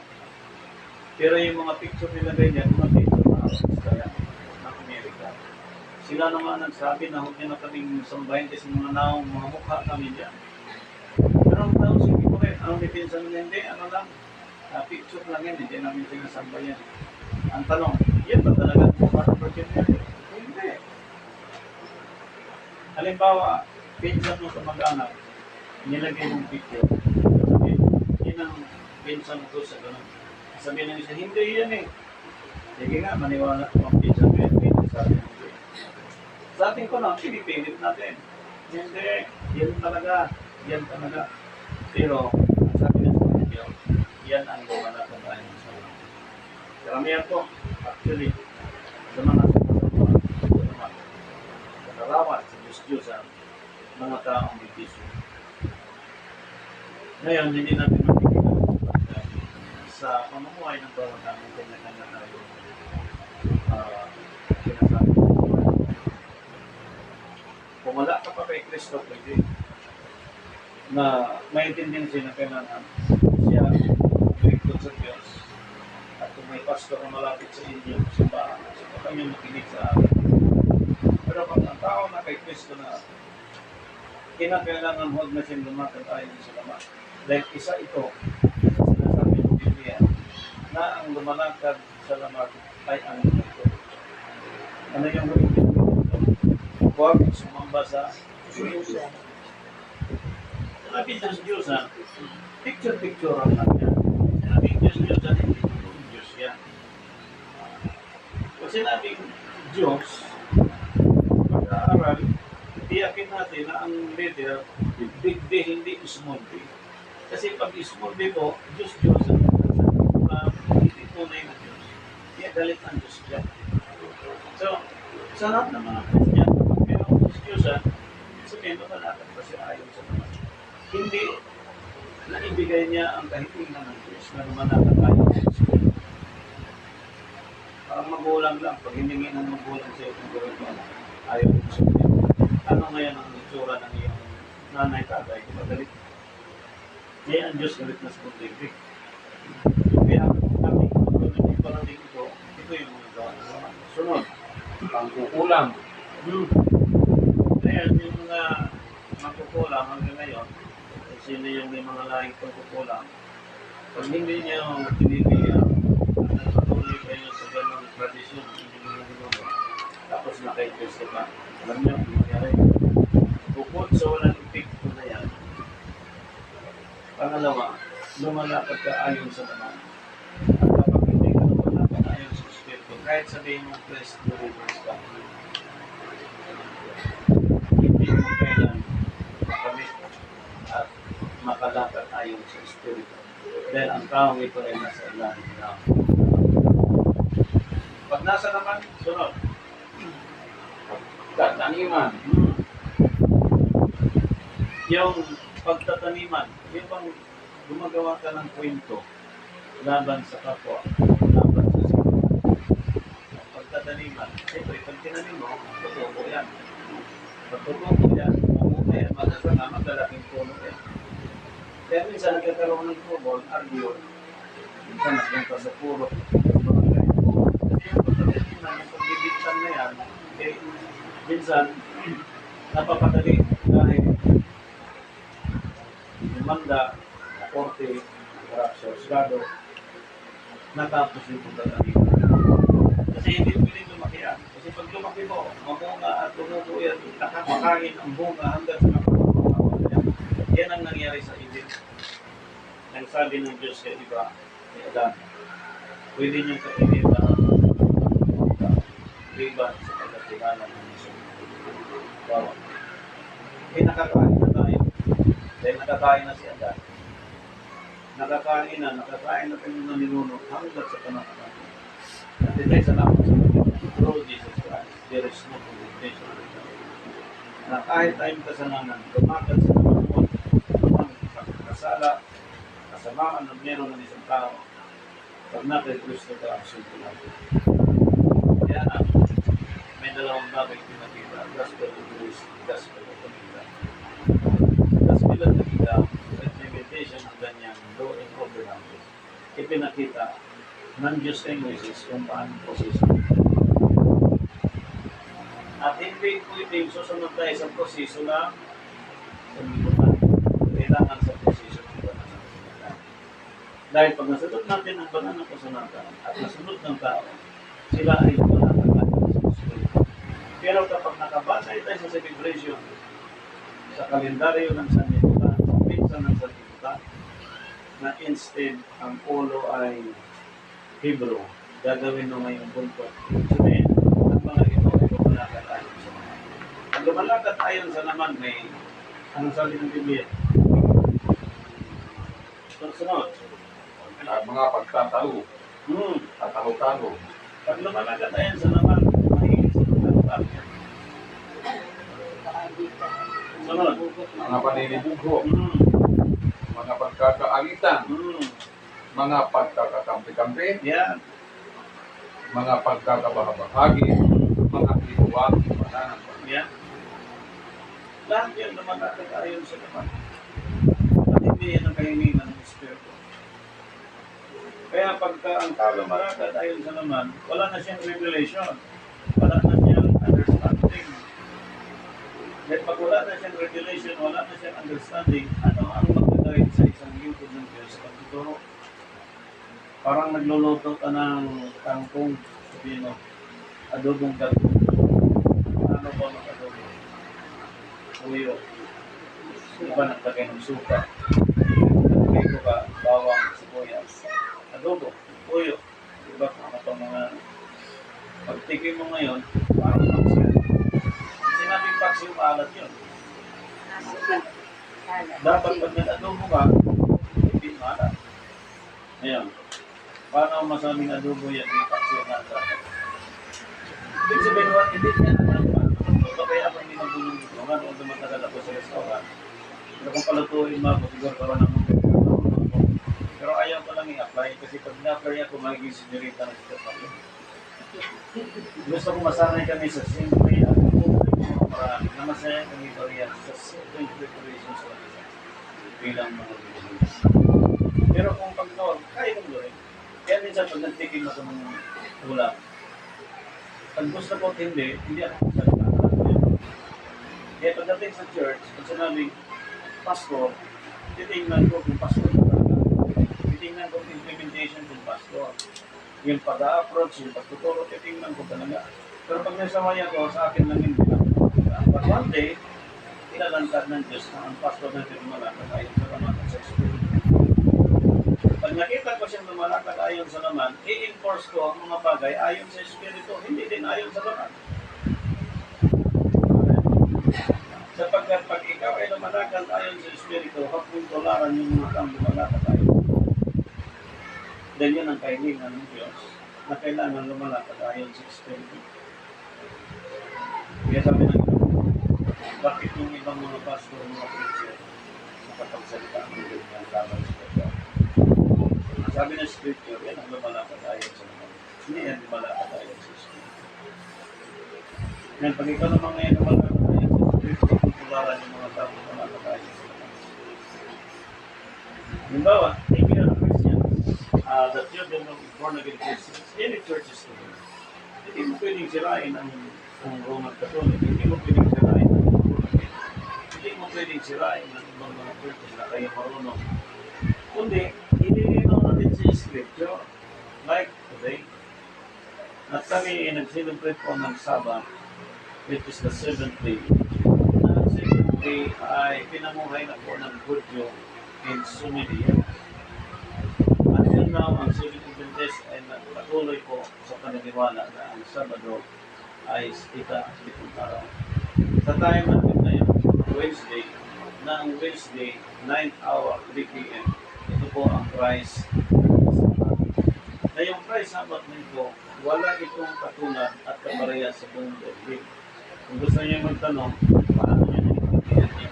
Pero yung mga picture nila ganyan, mga picture na kaya ng Amerika. Sila naman nagsabi na huwag niya na kaming sambahin kasi mga naong mga mukha kami dyan. Pero ang tao, sige po rin, ang depensa nila, hindi, ano lang, picture lang yan, hindi namin sinasamba yan. Ang tanong, yan ba talaga mukha ng Virgin Mary? Hindi. Halimbawa, pinsan mo sa mag-anak, nilagay mong picture. Sabi, yun ang pinsan ko sa ganun. Sabi ng isa, hindi yan eh. Sige nga, maniwala ko ang pinsan ko yan, sabi ng isa. Sa atin ko lang, pinipilit natin. Hindi, yan talaga. Pero, sabi ng Diyos, yan ang lumanakan tayo sa mga. Karamihan po, actually, lumanakan sa mga nakarawan sa Diyos ang mga taong bibisyo. Ngayon, hindi natin makikita sa pamumuhay ng bawat namin kanya-kanya tayo sinasabi. Kung wala ka pa kay Kristo, pwede na maintindihan siya na kailangan siya maglingkod sa Diyos. At kung may pastor na malapit sa inyo, simbahan, so pa kanya makinig sa akin. Pero pag ang tao na kay Kristo na kinakailangan huwag na siyang lumakad tayo sa laman. Dahil isa ito, sinasabi ng Biblia, na ang lumalakad sa laman ay ang ito. Ano yung ito? Huwag sumamba sa Diyos. Sinabi Diyos, picture ang lang yan. Sinabi Diyos, hindi Diyos yan. Kung sinabing Diyos, pag-aaral, tiyakin natin na ang leader, big D, hindi small D. Kasi pag small D po, Diyos, hindi tunay na Diyos. Kaya galit ang Diyos dyan. So, sa lahat ng mga Christian, pero ang Diyos, sabihin mo malakad pa siya ayon sa naman. Hindi na ibigay niya ang kahilingan ng Diyos na lumanakad ayon sa Diyos. Parang magulang lang, pag hiningi ng magulang sa iyo kung gawin mo, ayaw mo sa iyo. Ano ngayon ang itsura ng iyong nanay, tatay, kung magalit? Ngayon ang Diyos galit na sa pagdigdig. Kaya kami, kung yung parating ito, ito yung mga gawa ng sama. Sunod. Pangkukulang. Ayan, yung mga magkukulang hanggang ngayon, kung sino yung may mga lahing pagkukulang, pag hindi niyo pinipiyang, patuloy kayo sa ganong tradisyon, hindi niyo ginuno, tapos naka-Kristo ka, alam niyo, ang mangyari. Bukod sa walang epekto na yan, pangalawa, lumalakad ka ayon sa naman. At kapag hindi ka lumalakad ayon sa Espiritu, kahit sabihin mo, Christ, believers ka, hindi mo kailan makamit at makalakad ayon sa Espiritu. Dahil ang taong ito ay nasa ilalim na. Pag nasa naman, sunod. Tataniman. Yung pagtataniman, yung bang gumagawa ka ng kwento laban sa kapwa, laban sa sino. Pagtataniman, siyempre, pag tinanim mo, tutubo yan. Pag tutubo yan, mabuti yan, magkasama, magdalaking puno yan. Kaya minsan nagkakaroon ng trouble, argue, minsan nagpunta sa puro, barangay. Kasi yung pagtataniman, yung pagbibigtan na yan, eh, minsan, napapadali dahil demanda, korte, corruption, sigado, natapos yung pagtataniman. Kasi hindi pwedeng lumaki yan. Kasi pag lumaki mo, mamunga at tumubo yan, nakapakain ang bunga hanggang sa nakapakain yan. Yan ang nangyari sa Eden. Nang sabi ng Diyos kay Iba, kay Adan, pwede niyong katiniban ang liban sa pagkakilala ng Isang. Wow. Eh, nakakain na tayo. Dahil nakakain na si Adan. Nakakain na tayo ng ninuno hanggang sa panahon natin. At ito'y salamat sa Panginoon. Through Jesus Christ, there is no condemnation. Na kahit tayong kasalanan, lumakad sa naman ang kasala, kasamaan ng meron ng isang tao, pag natin Kristo ka ang sunto natin. Kaya na, may dalawang bagay pinakita, gospel of grace, gospel of pagkita. Gospel of pagkita, implementation ng ganyang doing over natin. Ipinakita ng Diyos kay Moises kung paano proseso. At hindi pwedeng susunod tayo sa proseso na sanlibutan. Kailangan sa proseso ng banal na kasunatan. Dahil pag nasunod natin ang banal na kasunatan at nasunod ng tao, sila ay lumalakad sa Espiritu. Pero kapag nakabatay tayo sa celebration, sa kalendaryo ng sanlibutan, sa pinsa ng sanlibutan, na instead ang ulo ay Hebrew, gagawin mo ngayong buntot. Sabihin, ang mga ito ay lumalakad ayon sa naman. Ang lumalakad ayon sa naman may, anong sabi ng Biblia? Sunod. At mga pagtatalo. Tatalo-talo. Pag lumalakad ayon sa naman, mahigit sa pagtatalo. Sunod. Mga paninibugo. Mga pagkakaalitan. Mga pagkakakampi-kampi. Yan. Mga pagkakabahabahagi. Mga kinuwang pananampalataya. Yan. Lahat yan lumalakad ayon sa naman. At hindi yan ang kahilingan ng Espiritu. Kaya pagka ang tao lumalakad ayon sa naman, wala na siyang revelation. Wala na siyang understanding. Dahil pag wala na siyang revelation, wala na siyang understanding, ano ang mag-guide sa isang lingkod ng Diyos sa pagtuturo? Parang nagluluto ka ng kangkong, sabihin mo, adobong kangkong. Ano ba ang adobo? Tuyo. Iba naglagay ng suka. Naglagay ko ka, bawang, sibuyas. Adobo, tuyo. Iba kung ano pang mga pagtikim mo ngayon, parang paksiw. Sinabing paksiw, maalat yun. Dapat pag nag-adobo ka, hindi maalat. Ngayon, paano masabing adobo yan, may paksiw na sa akin? Ibig sabihin, hindi niya alam pa. Kaya ako hindi nabulong dito. Nga doon tumatagal ako sa restaurant. Pero kung palutuin mo ako, siguro karoon ng mga. Pero ayaw ko lang i-apply kasi pag na-apply ako, magiging senyorita ng sikat ako. Gusto ko masanay kami sa simple at marami na masaya kami pariyan sa simple preparations sa isa bilang mga believers. Pero kung pag-tawag, kaya kong gawin. Kaya minsan pag nagtikim ako ng Wala. Pag gusto ko hindi ako salita. Kaya pagdating sa church, pag sinabing pastor, titingnan ko kung pastor na talaga. Titingnan ko kung implementation kung pastor. Yung pag-approach, yung pagtuturo, titingnan ko talaga. Pero pag nasamay ako, sa akin lang hindi lang. But one day, ilalantad ng Diyos na ang pastor natin lumalakad ayon sa laman at sa Espiritu. Pag nakita ko siyang lumalakad ayon sa laman, i-enforce ko ang mga bagay ayon sa Espiritu, hindi din ayon sa laman. Sapagkat pag ikaw ay lumalakad ayon sa Espiritu, hapon tularan yung mga kang lumalakad ayon. Dahil yan ang kahilingan ng Diyos na kailangan lumalakad ayon sa Espiritu. Kaya sabi ng bakit yung ibang mga pastor, mga preacher, nakapagsalita ang ganyan laban sa Diyos? Sabi ng Scripture, yan ang lumalakad ayon sa laman. Hindi yan lumalakad ayon sa Espiritu. Ngayon, pag ikaw naman ngayon lumalakad ayon sa Espiritu, tutularan yung mga tao lumalakad ayon sa laman. Halimbawa, if you are a Christian, the children of born-again Christians, any churches today, hindi mo pwedeng sirain ang Roman Catholic, hindi mo pwedeng sirain ang Catholic, hindi mo pwedeng sirain ang ibang mga churches na kayo marunong. Kundi, inilinaw natin sa Scripture, like today, at kami nag-celebrate po ng Sabbath, which is the 7th day. Na ang 7th day ay pinamuhay na po ng Hudyo in so many years. Until now, ang 7th Adventist ay patuloy po sa paniniwala na ang Sabado ay ika-7 araw. Sa time natin ngayon, Wednesday, na ang Wednesday, 9th hour, 3 p.m., ito po ang price na yung price Sabbath nito, wala itong katulad at kapareha sa buong daigdig. Kung gusto niyo magtanong, paano niyo naiintindihan niyo?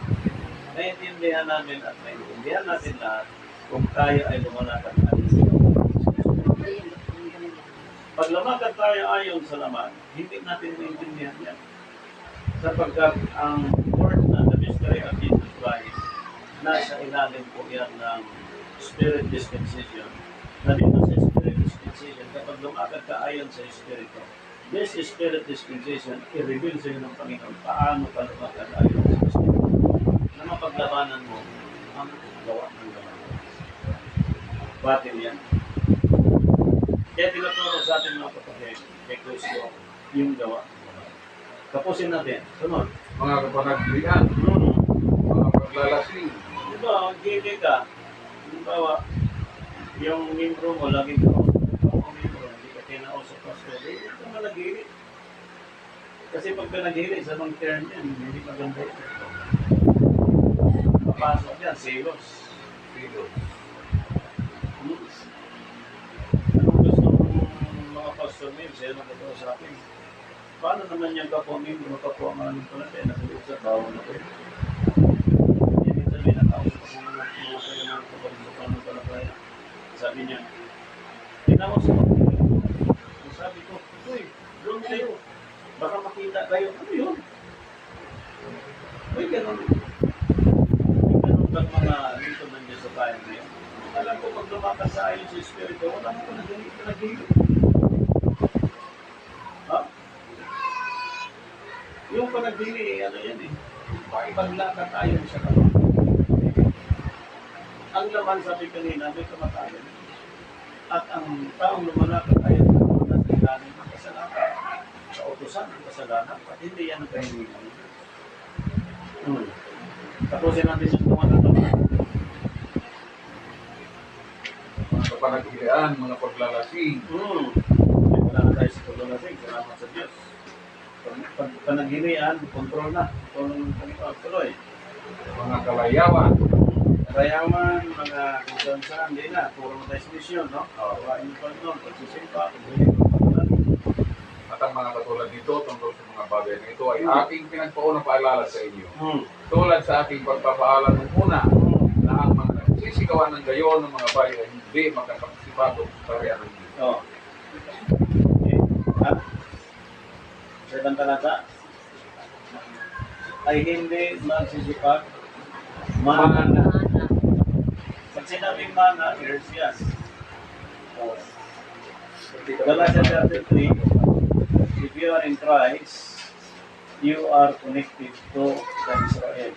Naiintindihan namin at naiintindihan natin lahat kung tayo ay lumalakad ayon sa laman. Pag lumakad tayo ayon sa laman, hindi natin naiintindihan yan. Sapagkat ang word na the mystery of Jesus Christ, nasa ilalim po yan ng Spirit dispensation. Na dito sa Spirit dispensation, kapag lumakad ka ayon sa Espiritu, this Spirit dispensation, i-reveal sa iyo ng Panginoon paano ka lumakad ayon sa Espiritu. Na mapaglabanan mo ang gawa ng laman. Batil yan. Kaya tinuturo sa ating mga kapatid, kay Kristo, yung gawa. Tapusin natin. Sunod. Mga kapanagbilian, mga paglalasing, Diba, gili ka. Halimbawa, yung membro mo, lagi ka ang membro, hindi ka kinausap pastor, hindi ka malagili. Kasi pag pinagili sa mga term yan, hindi maganda ito. Papasok yan, selos. Pilo. Anong gusto ng mga pastor name, sila nakatawa sa akin. Paano naman yung kapwa-membro, kapwa-maraming palatay, nag-uusap, bawal na kayo. Hindi sabi, nakausap ako mga kayo ng kapag-usapan ng palatay. Sabi niya, tinausap ako. Sabi ko, uy, doon kayo. Baka makita kayo. Ano yun? Uy, ganun. May ganun bang mga dito ng Diyos sa tayo ngayon? Alam ko, pag lumakas sa ayon sa Espiritu, wala mo pinagili. Ha? Yung panagili, ano yan eh. Ibang lakad ayon sa laman. Ang laman, sabi kanina, may kamatayan. At ang taong lumalakad ayon sa laman na sa ilalim ng kasalanan. Sa utusan ng kasalanan. At hindi yan ang kahilingan. Tapusin natin yung tumatatawa. mga kapanagbilian, mga paglalasing, Wala na tayo sa paglalasing. Salamat sa Diyos. Pag panaghilian, kontrol na. Kontrol ng tuloy. mga kalayawan, Rayaman, mga kung saan, hindi na. Puro mo tayo sa misyon, no? Kawain mo pa nun, pagsisimpa, at ang mga katulad nito tungkol sa mga bagay na ito ay aking pinagpaunang paalala sa inyo. Tulad sa aking pagpapaalam ng una, na ang mga nagsisigawan ng gayon ng mga bayan ay hindi makakapagsipato sa karya ng Diyos. Oo. Okay. At sa ibang talata, ay hindi magsisipag mana. Pag sinabing mana, here's yan. Galatians chapter 3, if you are in Christ, you are connected to the Israel.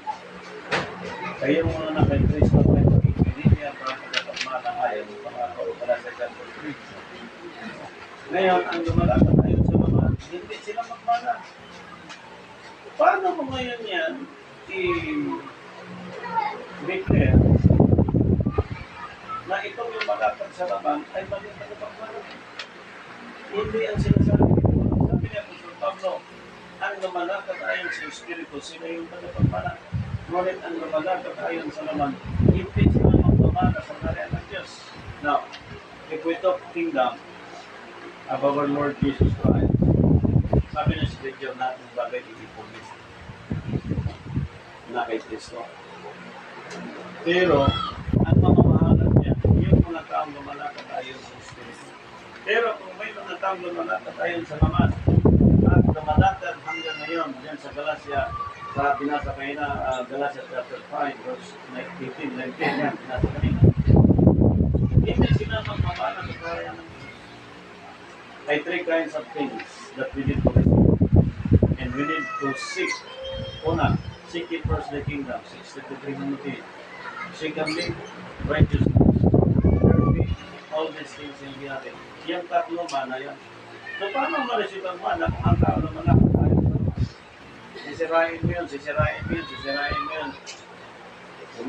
Kayo muna na kay Kristo ay pag-ibigyan para magkakapmana ayon sa mga Galatians chapter 3. Ngayon, ang lumalakad ayon sa mga, hindi sila magmana. Paano mo ngayon yan i-declare na itong yung malakad sa laman ay mali na kapagmana? Hindi ang sinasabi ko. Sabi niya po sa Pablo, ang lumalakad ayon sa Espiritu, sila yung tagapagmana. Ngunit ang lumalakad ayon sa laman, hindi sila magpamana sa karya ng Diyos. Now, if we talk kingdom of our Lord Jesus Christ, sabi na sa video natin bagay iipulis na kay Kristo. Pero, ang mamamahalan niya, yung mga taong lumalakad ayon sa Espiritu. Pero kung may mga taong lumalakad ayon sa laman, at lumalakad hanggang ngayon, diyan sa Galatia, sa binasa kanina, Galatia chapter 5, verse 18, 19, yan, binasa kanina. Hindi sila magmamana sa karya ng Diyos. Ay three kinds of things that we need to receive. And we need to seek. Una, seek it first the kingdom, 6:33 Timothy. Secondly, righteousness. Thirdly, all these things will be added. Yung tatlo mana yan. So paano ma-receive ang mana kung ang tao naman tayo? Sisirain mo yun, sisirain mo yun, sisirain mo yun.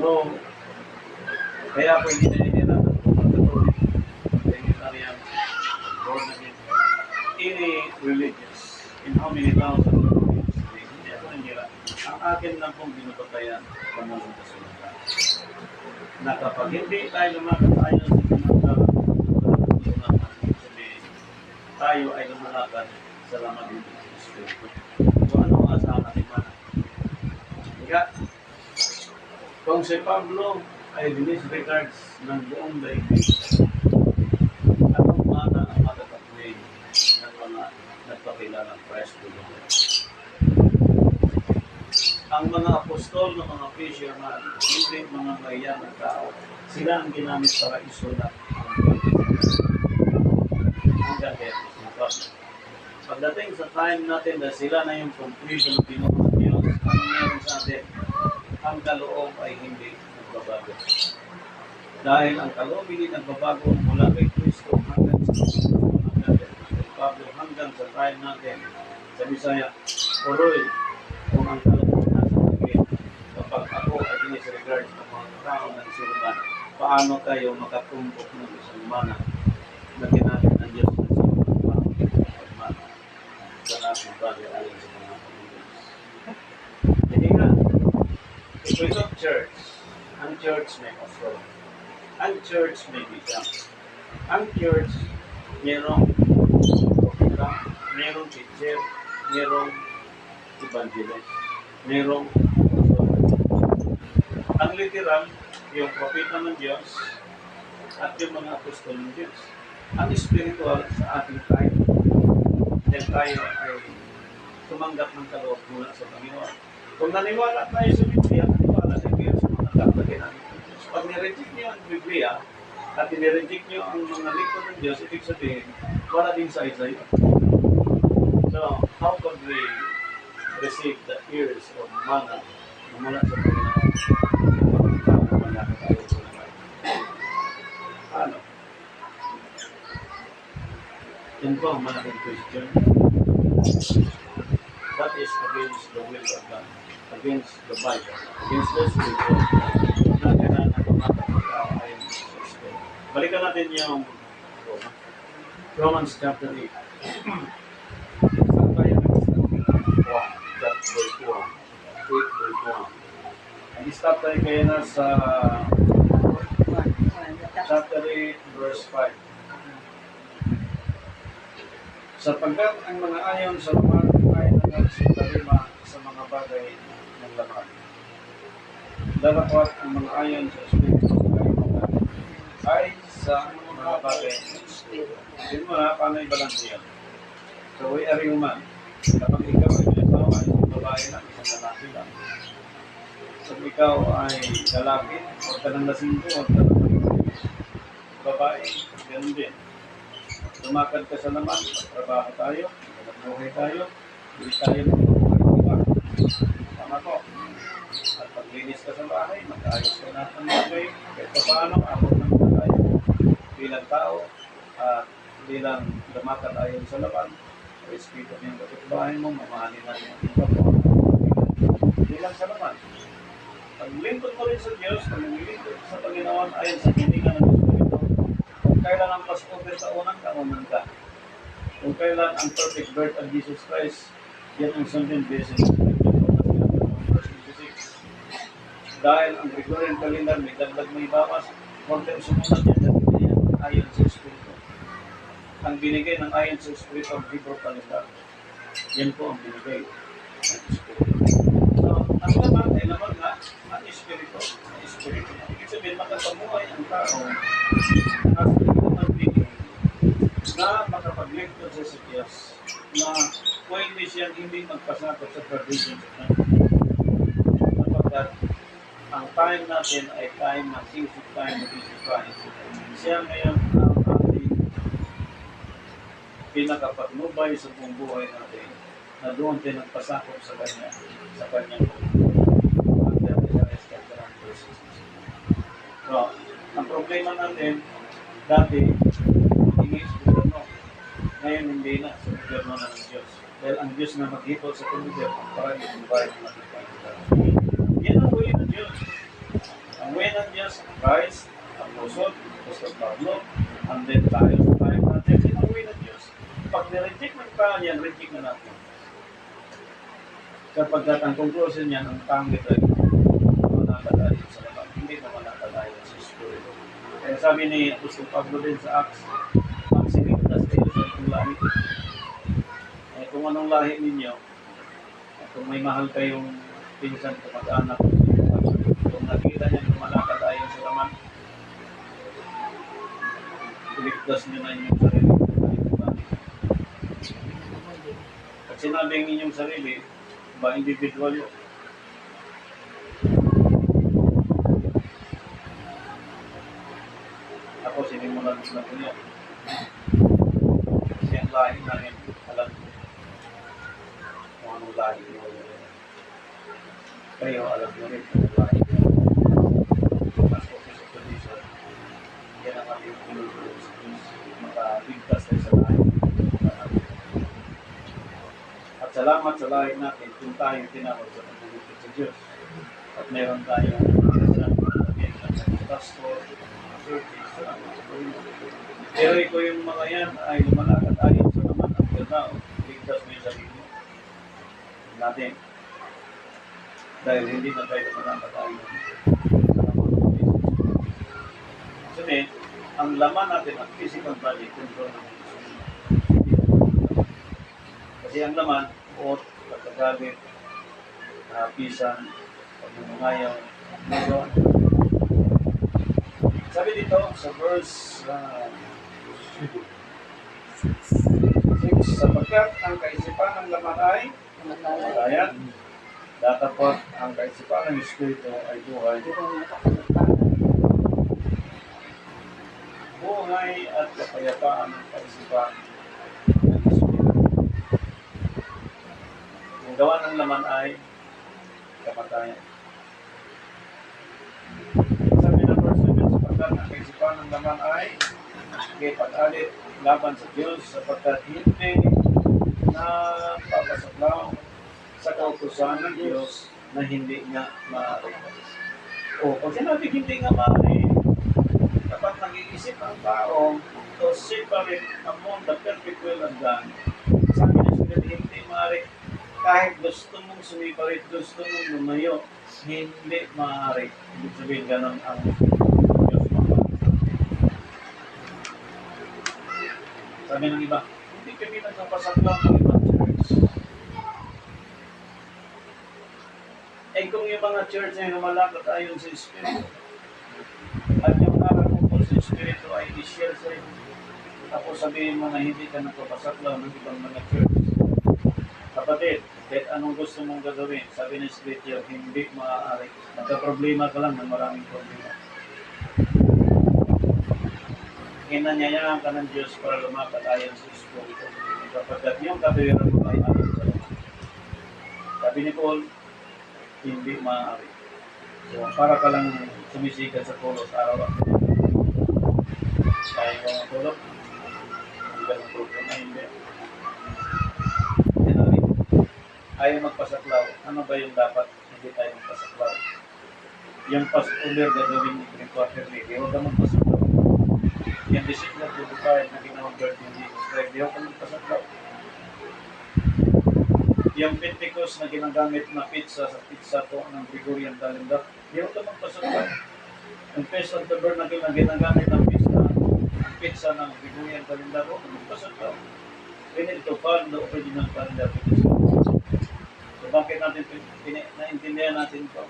No. Kaya po hindi na nila pag-katolik, vegetarian, born again, any religious, in how many thousand religions, hindi ako nangyira. Ang akin lang pong binubatayan, pamunod sa sunod. Na kapag hindi tayo lumakad tayo sa pinagkaroon, tayo ay lumalakad sa laman dito sa Espiritu. So ano ang asahan natin mana? Kaya, kung si Pablo ay dinisregards ng buong daigdig, anong mana ang matatapuin ng mga nagpakilalang Christ Lord? Ang mga apostol ng mga fisherman, hindi mga mayayaman tao, sila ang ginamit para isulat hanggang kaya pagdating sa time natin na sila na yung complete ng Pinoon ng Diyos, ang meron sa atin, ang kaloob ay hindi nagbabago. Dahil ang kaloob hindi nagbabago mula kay Kristo hanggang sa Pablo, hanggang sa time natin sa Bisaya, Poroy, kung ang kaloob nasa akin, kapag ako ay dinisregard ng mga tao ng siluman, paano tayo makatumpok ng isang mana na ginamit ng Diyos ng siluman pagmana sa natin bagay ayon sa mga pamilya. Hindi nga, if we talk church, ang church may offroad. Ang church may bigyan. Ang church, merong propeta, merong teacher, merong evangelist, merong ang literal, yung propeta ng Diyos at yung mga apostol ng Diyos. Ang spiritual sa ating tayo. Dahil tayo ay tumanggap ng kaloob mula sa Panginoon. Kung naniwala tayo sa Biblia, naniwala sa Biblia sa mga kapatid natin. Pag nireject niyo ang Biblia at nireject niyo ang mga lingkod ng Diyos, ibig sabihin, wala din sa iyo. So, how could we receive the ears of manna mula sa Panginoon? Ano? Yan po ang malaking question. That is against the will of God, against the Bible, against the Scripture, na kailangan na tumatapos ayon sa Scripture. Balikan natin yung Romans chapter 8. Saan tayo verse 1. 8 verse 1. Ang-stop tayo kaya na sa chapter 8 verse 5. Sapagkat ang mga ayon sa laman ay nagsitalima sa mga bagay ng laman. Dalakwat ang mga ayon sa Espiritu ay sa mga bagay ng Espiritu. Hindi mo na paano i-balance yan. So we are human. Kapag ikaw ay pinasawa, isang babae lang, isang lalaki lang. Kung ikaw ay lalaki, huwag ka ng lasingko, huwag ka ng babae, ganun din. lumakad ka sa laman, trabaho tayo, buhay tayo, hindi tayo magbubuhay ng iba. Tama ko. At paglinis ka sa bahay, mag-ayos ka na ang bagay, kahit pa paano, abot ng tayo bilang tao, at bilang lumakad ayon sa laban, respeto ng kapitbahay mo, mamahalin natin ang iba po, bilang sa laban. Paglingkod mo rin sa Diyos, paglingkod sa Panginoon ayon sa hininga ng Espiritu, kung kailan ang Passover sa unang kaunan ka, kung kailan ang perfect birth of Jesus Christ, yan ang sundin blessing. Dahil ang Gregorian calendar may dagdag may bawas, huwag kayong sumunod yan ayon sa Espiritu. Ang binigay ng ayon sa Espiritu ang Hebrew calendar. Yan po ang binigay ng Espiritu. So, ang laman ay laman nga ang Espiritu. Ang Espiritu. Ibig sabihin, makapamuhay ang tao na Espiritu ng binigay na makapag-lecture sa Diyos na pwede siyang hindi magpasakot sa tradition sapagkat ang time natin ay time na sisip time na Jesus Christ. Siya ngayon ang ating pinakapatnubay sa buong buhay natin na doon tayo nagpasakop sa Kanya, sa Kanyang so, ang problema natin dati hindi gobyerno, ngayon hindi na sa gobyerno na ng Diyos dahil ang Diyos na maghipol sa gobyerno para itubay ng ating Panginoon. Yan ang way ng Diyos. Ang way ng Diyos, Christ, ang pusod, Apostol Pablo, and then tayo sa tayo natin. Yan ang way ng Diyos. Pag nireject ng tao yan, reject na natin. Kapagkat ang conclusion niyan, ang pangit ay manakadayon sa laban. Hindi na manakadayon sa Espiritu. Kaya sabi ni Apostol Pablo din sa Acts, ang sinigtas kayo sa itong lahi. Kung anong lahi ninyo, kung may mahal kayong pinsan ko mag-anak, kung nakita niya lumalakad ayon sa laman, iligtas niyo na inyong sarili. At sinabing inyong sarili, ba individual yun? Ako sinimulan ko na po yan. Kasi ang lahi namin, alam ko kung anong lahi nyo. Kayo alam nyo rin kung lahi nyo. Mas office of tradition, yan ang ating pinulong sa Diyos. Makabigtas tayo sa lahi. At salamat sa lahi natin kung tayo tinawag sa pagbubukit sa Diyos. At meron tayong pastor, pero ito yung mga yan ay lumalakad ayon sa naman ang ganda o ligtas mo yung sarili natin. Dahil hindi na tayo lumalakad ayon sa naman ng business. Kasi ang laman natin, ang physical body, control ng business. Kasi ang laman, uot, pagkagalit, pisan, pagmumungayaw, meron. Sabi dito sa verse 6, sapagkat ang kaisipan ng laman ay kamatayan, datapot ang kaisipan ng Espiritu ay buhay. Buhay at kapayapaan ng kaisipan ng Espiritu. Ang gawa ng laman ay kamatayan. Sabi ng verse 7, sapagkat ang kaisipan ng laman ay pag-alit laban sa Diyos sapagkat hindi na papasaklaw sa kautusan ng Diyos na hindi nga maaari. O, pag sinabi hindi nga maaari, kapag nag-iisip ang tao to separate among the perfect will of God, sabi na sila hindi maaari. Kahit gusto mong sumiparit, gusto mong lumayo, hindi maaari. Ibig sabihin, ganun ang Diyos mga. Sabi ng iba, hindi kami nagpapasaklaw ng ibang church. Eh kung yung mga church ay lumalakad ayon sa Espiritu, at yung aral ko sa Espiritu ay i-share sa inyo, tapos sabihin mo na hindi ka nagpapasaklaw ng ibang mga church. Kapatid, kahit anong gusto mong gagawin, sabi ng Scripture, hindi maaari. Magka-problema ka lang ng maraming problema. Inanyayahan ka ng Diyos para lumakad ayon sa Espiritu. Kapagkat yung kabayaran mo ay ayon sa laman. Sabi ni Paul, hindi maaari. So, para ka lang sumisikat sa pulos araw-araw. Kaya mo ang tulog. Ang ganang tulog na hindi. Ayaw magpasaklaw. Ano ba yung dapat? Hindi tayo magpasaklaw. Yung Passover gagawin ni 3/4 lady, huwag ka magpasaklaw. Yung December 25 na ginawang birthday ni Jesus Christ, huwag ka magpasaklaw. Yung Pentecost na ginagamit na pizza sa pizza po ng Gregorian calendar, huwag ka magpasaklaw. Yung Feast of the Tabernacle na ginagamit ng pizza ng Gregorian calendar, huwag ka magpasaklaw. We need to follow the original calendar. So bakit natin naintindihan natin ito?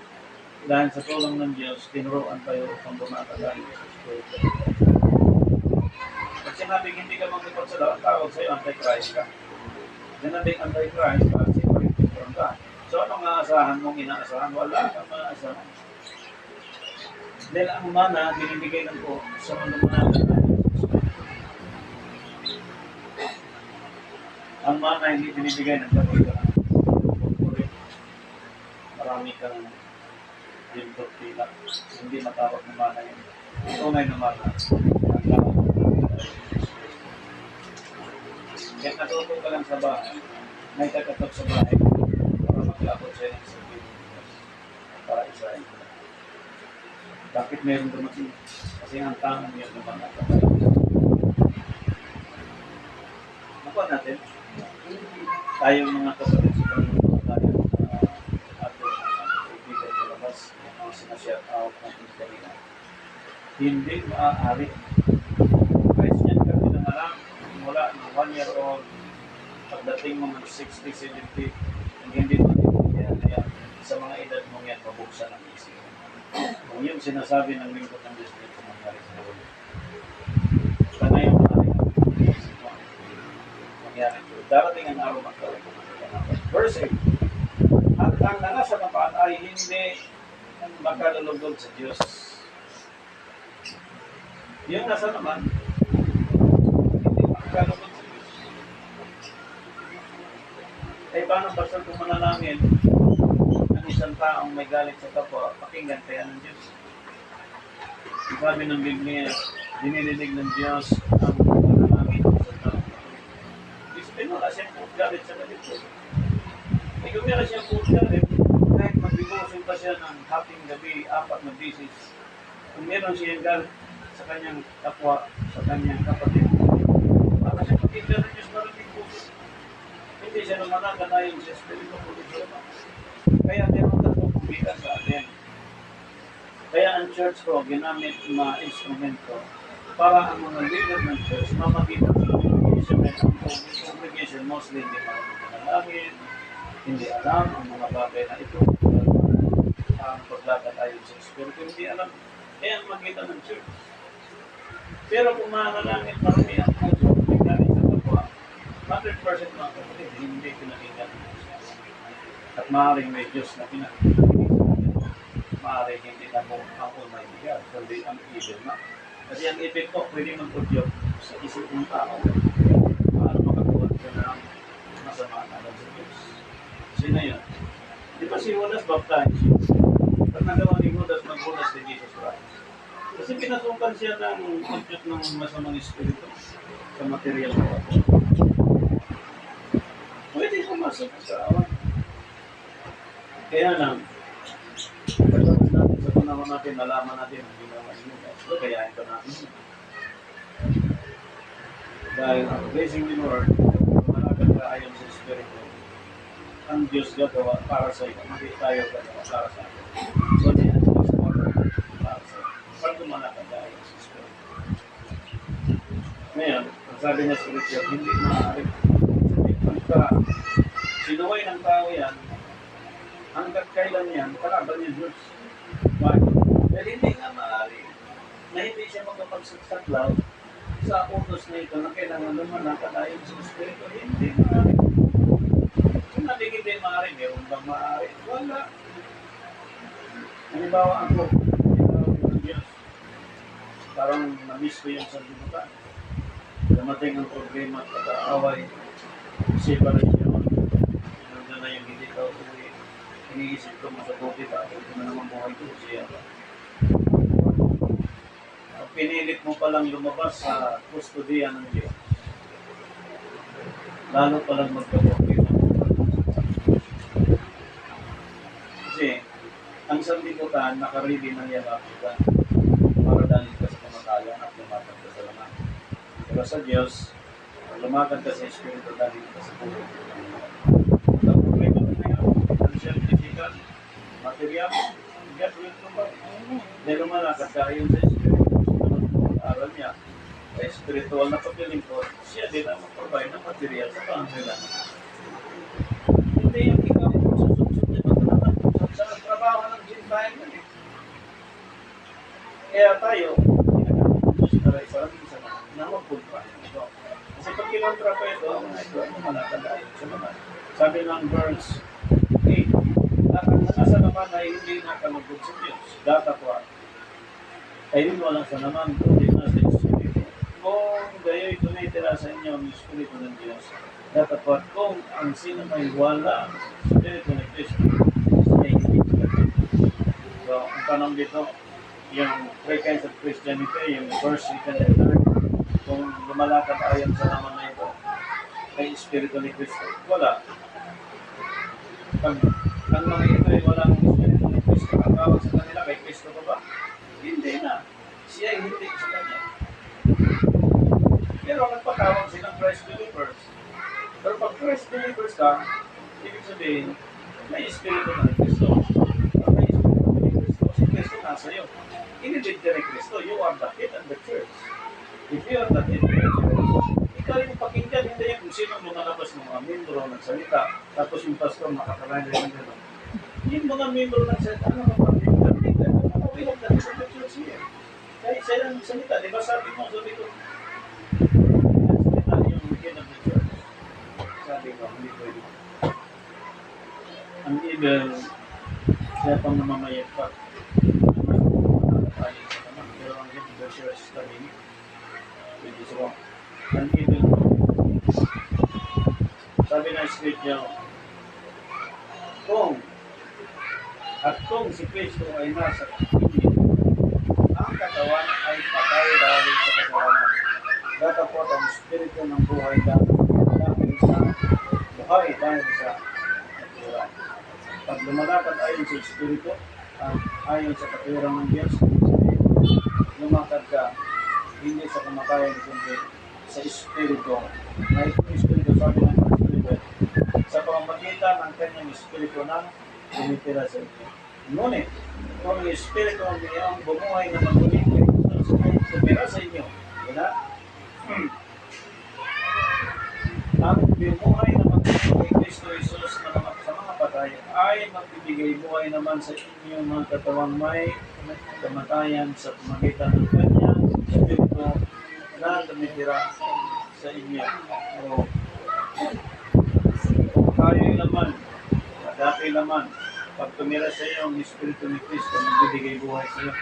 Dahil sa tulong ng Diyos, tinuruan tayo upang bumakalain sa Espiritu. Pag sinabing hindi ka maglipot sa lahat, tawag sa'yo, anti-Christ ka. Sinabing anti-Christ, separated from God. So anong aasahan mong inaasahan? Wala kang maaasahan. Dahil ang mana, binibigay ng po sa mga lumanatan. Ang mana hindi binibigay ng kapila. Marami kang dintot pila. Hindi matawag na mana yun. Tunay na mana. Kaya natuto ka lang sa bahay, may kakatok sa bahay para maglakot siya ng sabihin para isahin. Bakit meron dumating? Kasi ang tangan niya naman at nakuha natin. Tayong mga kapatid sa Panginoon tayo ating kaibigan sa labas ang sinashare out ng kanina. Hindi maaari. Christian ka pinangalang mula ng 1 year old pagdating mo ng 60, 70 ang hindi mo kaya sa mga edad mong yan mabuksan ang isip. Kung yung sinasabi ng lingkod ng Diyos dito mangyari sa ulo. Sana yung maaari mangyari ito. Darating ang araw magkaroon. Verse 8. At ang nasa tapat ay hindi makalulugod sa Diyos. Yung nasa naman, hindi makalulugod sa Diyos. Eh, paano basta kung manalangin ang isang taong may galit sa kapwa, pakinggan kaya ng Diyos. Sabi ng Biblia, dinidinig ng Diyos ang manalangin ng isang taong. Isipin mo, wala siyang galit sa ganito. Eh, kung meron siyang galit, kahit magbibusin pa siya ng haping gabi, 4 na bisis, kung meron siyang galit sa kanyang kapwa, sa kanyang kapatid, baka siya pakinggan ng Diyos maraming puso. Hindi siya namanagan ayon sa Espiritu Puso. Kaya meron tatlong kumbigan sa atin. Kaya ang church ko, ginamit mga instrumento para ang mga leader ng church mamagitan sa congregation mostly hindi marunong manalangin, hindi alam ang mga bagay na ito. Ang paglakad ayon sa Espiritu, hindi alam. Kaya ang magitan ng church. Pero kung manalangin, marami ang puso, may galing sa kapwa, 100% mga kapatid, hindi pinakinggan ng Diyos. At maaaring may Diyos na pinakinggan. Maaaring hindi na po ang Almighty God, kundi ang evil na. Kasi ang evil po, pwede magpudyok sa isip ng tao para makakuha ka ng masama na lang sa Diyos. Sino yun? Di ba si Judas baptized? Pag nagawa ni Judas, mag-Judas si Jesus Christ. Kasi pinasungkan siya ng pagkat ng masamang espiritu sa material na ako. Pwede pumasok sa awan. Kaya lang, pagkatapos natin sa panahon natin, nalaman natin ang ginawa niyo. So, kaya ito natin. Dahil ang blessing ni Lord, malagad ka ayon sa Espiritu, ang Diyos gagawa para sa iyo. Hindi tayo gagawa para sa atin. So, di ang Diyos gagawa para sa iyo. Pag malagad ka ayon sa Espiritu. Ngayon, ang sabi niya sa Richard, hindi maaari. Pagka sinuway ng tao yan, hanggang kailan yan, kalaban niya Diyos. Bakit? Dahil hindi nga maaari na hindi siya magkapagsaklaw sa utos na ito na kailangan lumanakad ayon sa Espiritu. Hindi maaari. Kung nabig hindi maaari, meron bang maaari? Wala. Halimbawa ako, tinawag ng Diyos. parang na-miss ko yung sanlibutan. Dumating ang problema at pag-aaway, separation, nandiyan na yung hindi ka uwi. Iniisip ko masabuti pa, ito na naman buhay ko siya. Pinilit mo palang lumabas sa kustudiya ng Diyos. Lalo palang magka-problema. Kasi, ang sanlibutan, nakarili ng yakapin ka para dahil ka sa kamatayan at lumakad ka sa laman. Pero sa Diyos, lumakad ka sa Espiritu dahil ka sa buhay. Ang problema na ngayon, ang scientifical, material, get rid of it. Dahil lumalakad ka ayon sa Espiritu, aral niya, sa spiritual na pagdaling ko, siya din ang mag-provide ng material sa pangangailangan. Hindi yung ikaw susubsub sa trabaho ng Gentile na eh. Kaya tayo, para iparating sa mga na mag-pulpa ito. Kasi pag kinontra pa ito, ito ang malakadayon sa naman. Sabi ng verse 8, at ang nasa naman ay hindi nakalugod sa Diyos. Datapwa, ay rin wala sa naman, kundi nasa Espiritu. Kung gayo'y tumitira sa inyo ang Espiritu ng Diyos, datapwa kung ang sino may wala Espiritu ng Cristo, siya hindi talaga. So, ang tanong dito, yung three kinds of Christianity, yung first, second, and third, kung lumalakad ayon sa naman na ito, ay Espiritu ni Cristo. Wala. Pag ang mga ito ay walang Espiritu ni Cristo, ang tawag sa kanila, kay Cristo pa ba? Hindi na. Siya ay hindi sa kanya. Pero nagpatawag silang Christ believers. Pero pag Christ believers ka, ibig sabihin, may Espiritu na ni Cristo. Pag may Espiritu ni Cristo, si Cristo nasa iyo. Inilid ka ni Cristo, you are the head and the church. If you are the head and the church, ikaw yung pakinggan, hindi yung kung sino lumalabas ng mga membro ng salita, tapos yung pastor makakalain rin gano'n. Yung mga membro ng salita, ano mga pakinggan? We have the head of the church here. Kaya siya yung salita, di ba sabi ko, yung head of the church. Sabi ko, hindi pwede. Ang evil, siya pang namamayag pa. Pero ang head of the church sabi, which is wrong. Ang evil, sabi na scripture, kung si Kristo ay nasa inyo, ang katawan ay patay dahil sa kasalanan. Datapot ang Espiritu ng buhay dahil sa buhay dahil sa katwiran. Pag lumalakad ayon sa Espiritu, ayon sa katwiran ng Diyos, lumakad ka hindi sa kamatayan kundi sa Espiritu. Na itong Espiritu, sabi ng Espiritu, sa pamamagitan ng kanyang Espiritu na tumitira sa inyo. Ngunit, kung ang Espiritu ang iyong bumuhay na maguling tumira sa inyo, wala? Ang bumuhay na maguling kay Kristo Jesus na sa mga patay ay magbibigay buhay naman sa inyong mga katawang may kamatayan sa pamamagitan ng kanyang Espiritu na tumitira sa inyo. O, tayo naman, dati naman, pag tumira sa iyo ang Espiritu ni Cristo, magbibigay buhay sa iyo.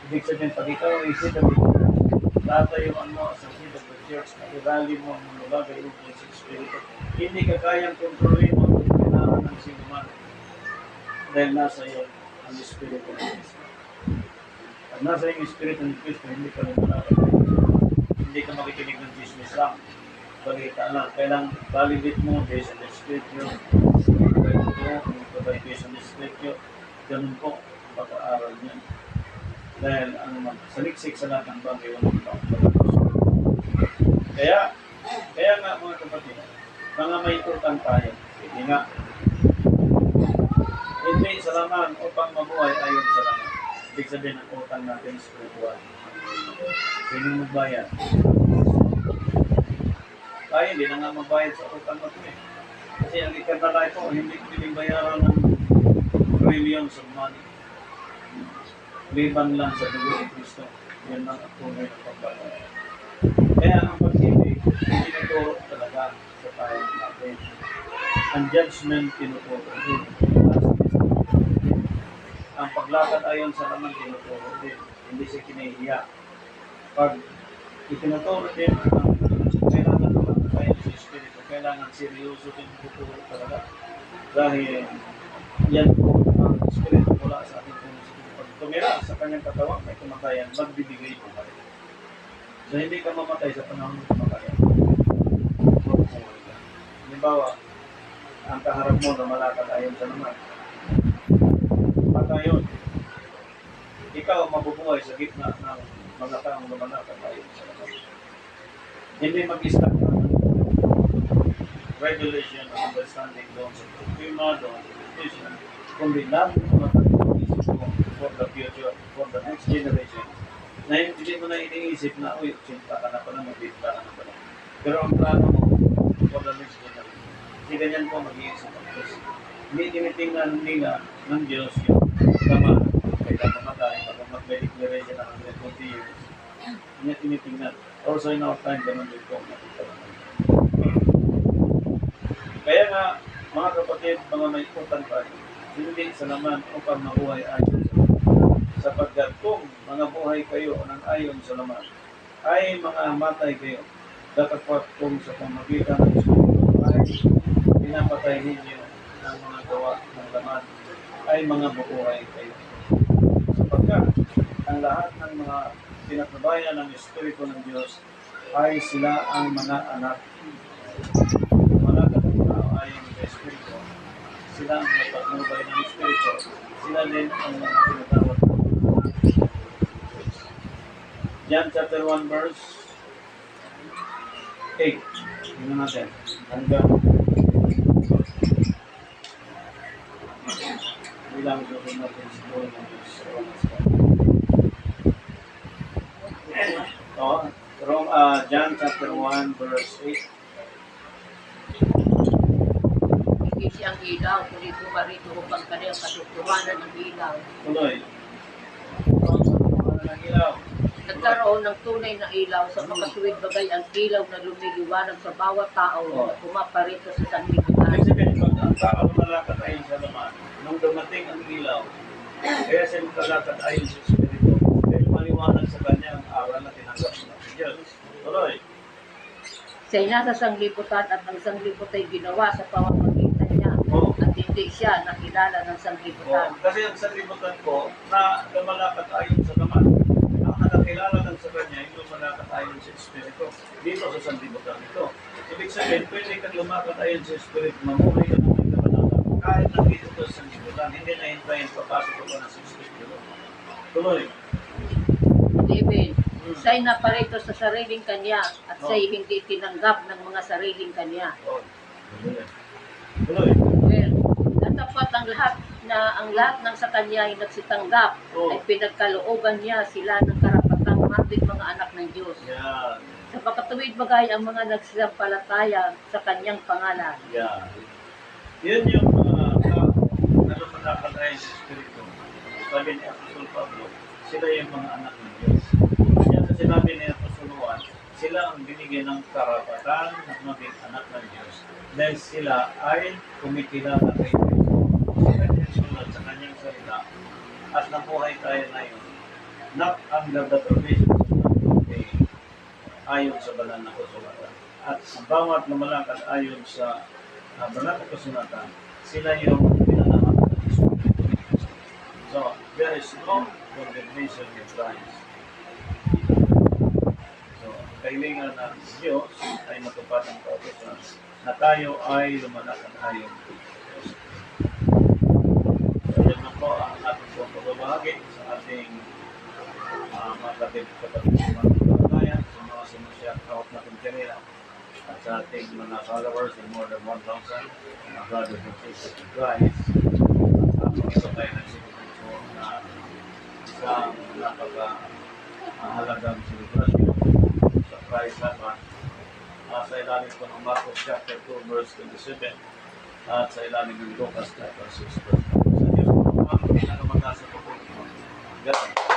Ibig sabihin, pag ikaw ay head of the church, tatayuan mo sa head of the church, i-rally mo ang mga bagay ukol sa Espiritu. Hindi ka kayang kontrolin mo ang kailangan ng sinuman dahil nasa iyo ang Espiritu ni Cristo. Pag nasa iyo ang Espiritu ni Cristo, hindi ka rin malakad. Hindi ka makikinig ng chismis lang. Balita lang. Kailang validate mo based on the Scripture. Based on the Scripture. Ganun po, pag-aaral niyan. Dahil ang saliksik sa lahat ng bagay, walang pagkakasya. Kaya nga mga kapatid, mga may utang tayo. Hindi nga. Hindi sa laman upang mabuhay ayon sa laman. Ibig sabihin ang utang natin spiritual. Sino magbayad? Tayo, hindi na nga magbayad sa utang natin eh. Kasi ang ikatala ito, hindi ko bayaran ng trillions of money. Liban lang sa dugo ni Cristo. Yan lang ang tunay na pagbayad. Kaya ang pag-ibig, tinuturo talaga sa tayo natin. Ang judgment, tinuturo din. Ang paglakad ayon sa laman, tinuturo din. Hindi siya kinahiya. pag itinuturo din ang kailangan naman tayo sa Espiritu, kailangan seryoso din po talaga. Dahil yan po ang Espiritu mula sa ating Panginoon. Pag tumira sa kanyang katawan, may kumakayan, magbibigay po kayo. So hindi ka mamatay sa panahon ng kumakayan. Mabubuhay ka. Halimbawa, ang kaharap mo na malakad ayon sa naman. Patayon. Ikaw mabubuhay sa gitna ng mga taong lumalakad ayon sa naman. Hindi mag-stop na revelation of understanding doon sa problema, doon sa vision, kundi lagi mo mag-isip mo for the future, for the next generation, na hindi mo na iniisip na, uy, sinta ka na pala, magbibigla ka na pala. Pero ang plano mo for the next generation, hindi ganyan po mag-iisip ang Diyos. Hindi tinitingnan nila ng Diyos yung tama, kaya mamatay, mag-may declaration ng 120 years. Hindi tinitingnan. Also in our time, ganun din po nakita. Kaya nga, mga kapatid, mga may utang tayo, hindi sa naman upang mabuhay ayon sa laman. Sapagkat kung mga buhay kayo ng ayon sa laman, ay mga matay kayo, datapwat kung sa pamagitan ng Espiritu ay pinapatay ninyo ang mga gawa ng laman, ay mga bubuhay kayo. Sapagkat ang lahat ng mga pinatnubayan ng Espiritu ng Diyos ay sila ang mga anak. Mga katapwat ayon sa Espiritu, sila ang nagpatnubay ng Espiritu, sila din ang mga pinatawag ng John chapter 1 verse 8. Tingnan natin. Hanggang bilang susunod natin siguro ng Diyos. John chapter 1 verse 8. Hindi siyang ilaw, kundi bumarito upang kaniyang katutuhanan ng ilaw. Tuloy. Ano ng ilaw? Nagkaroon ng tunay na ilaw sa makatuwid bagay ang ilaw na lumiliwanag sa bawat tao na pumaparito sa sanlibutan. Ibig sabihin, pag ang tao lumalakad ayon sa laman, nung dumating ang ilaw, kaya siya lumalakad ayon sa Espiritu, dahil maliwanag sa kanya ang aral na tinanggap ng Diyos. Tuloy. Siya'y nasa sanglibutan at ang sanglibutan ay ginawa sa pamamagitan niya Oo. at hindi siya nakilala ng sanglibutan. Kasi ang sanlibutan ko na lumalakad ayon sa laman, ang nakakilala lang sa kanya, yung lumalakad ayon sa Espiritu. Dito sa sanlibutan ito. Ibig sabihin, pwede kang lumakad ayon sa Espiritu, mamuhay ka ng kabanata. Kahit nandito sa sanlibutan, hindi na hintayin papasok ko na sa Espiritu. Tuloy. David, siya'y naparito sa sariling kanya at siya'y hindi tinanggap ng mga sariling kanya. Oh. Tuloy. Well, natapat ang lahat ng sa kanya ay nagsitanggap ay pinagkalooban niya sila ng karapatang matig mga anak ng Diyos. Yan. Sa pagkatuwid bagay ang mga nagsisampalataya sa kanyang pangalan. Yan. Yan yung mga tao na lumalakad ayon sa Espiritu. Sabi ni Apostol Pablo, sila yung mga anak ng Diyos. Yan sa sinabi ni Apostol Juan, sila ang binigyan ng karapatan na maging anak ng Diyos. Dahil sila ay kumikilala kay Kristo. Sila yung sulat sa kanyang salita. At nabuhay tayo na yun. Not under the provisions of the ayon sa banal na kasulatan. At ang bawat lumalakad ayon sa banal na kasulatan, sila yung pinanaman ng Espiritu. So, there is no condemnation in Christ. So, kailangan ng Diyos ay matupad ang kautusan na tayo ay lumalakad ayon sa Diyos. So, yan na po ang ating pagbabahagi sa ating mga kapatid sa mga sa mga sinusyat out natin kanila at sa ating mga followers in more than 1,000 mga brothers and sisters in Christ. Ito tayo nagsinusunod po na isang napaka-halagang celebration sa Christ Sabbath sa ilalim po ng Marcos chapter 2 verse 27 at sa ilalim ng Lucas chapter 6 verse 1. Sa Diyos po naman, pinakamatasa po po. God.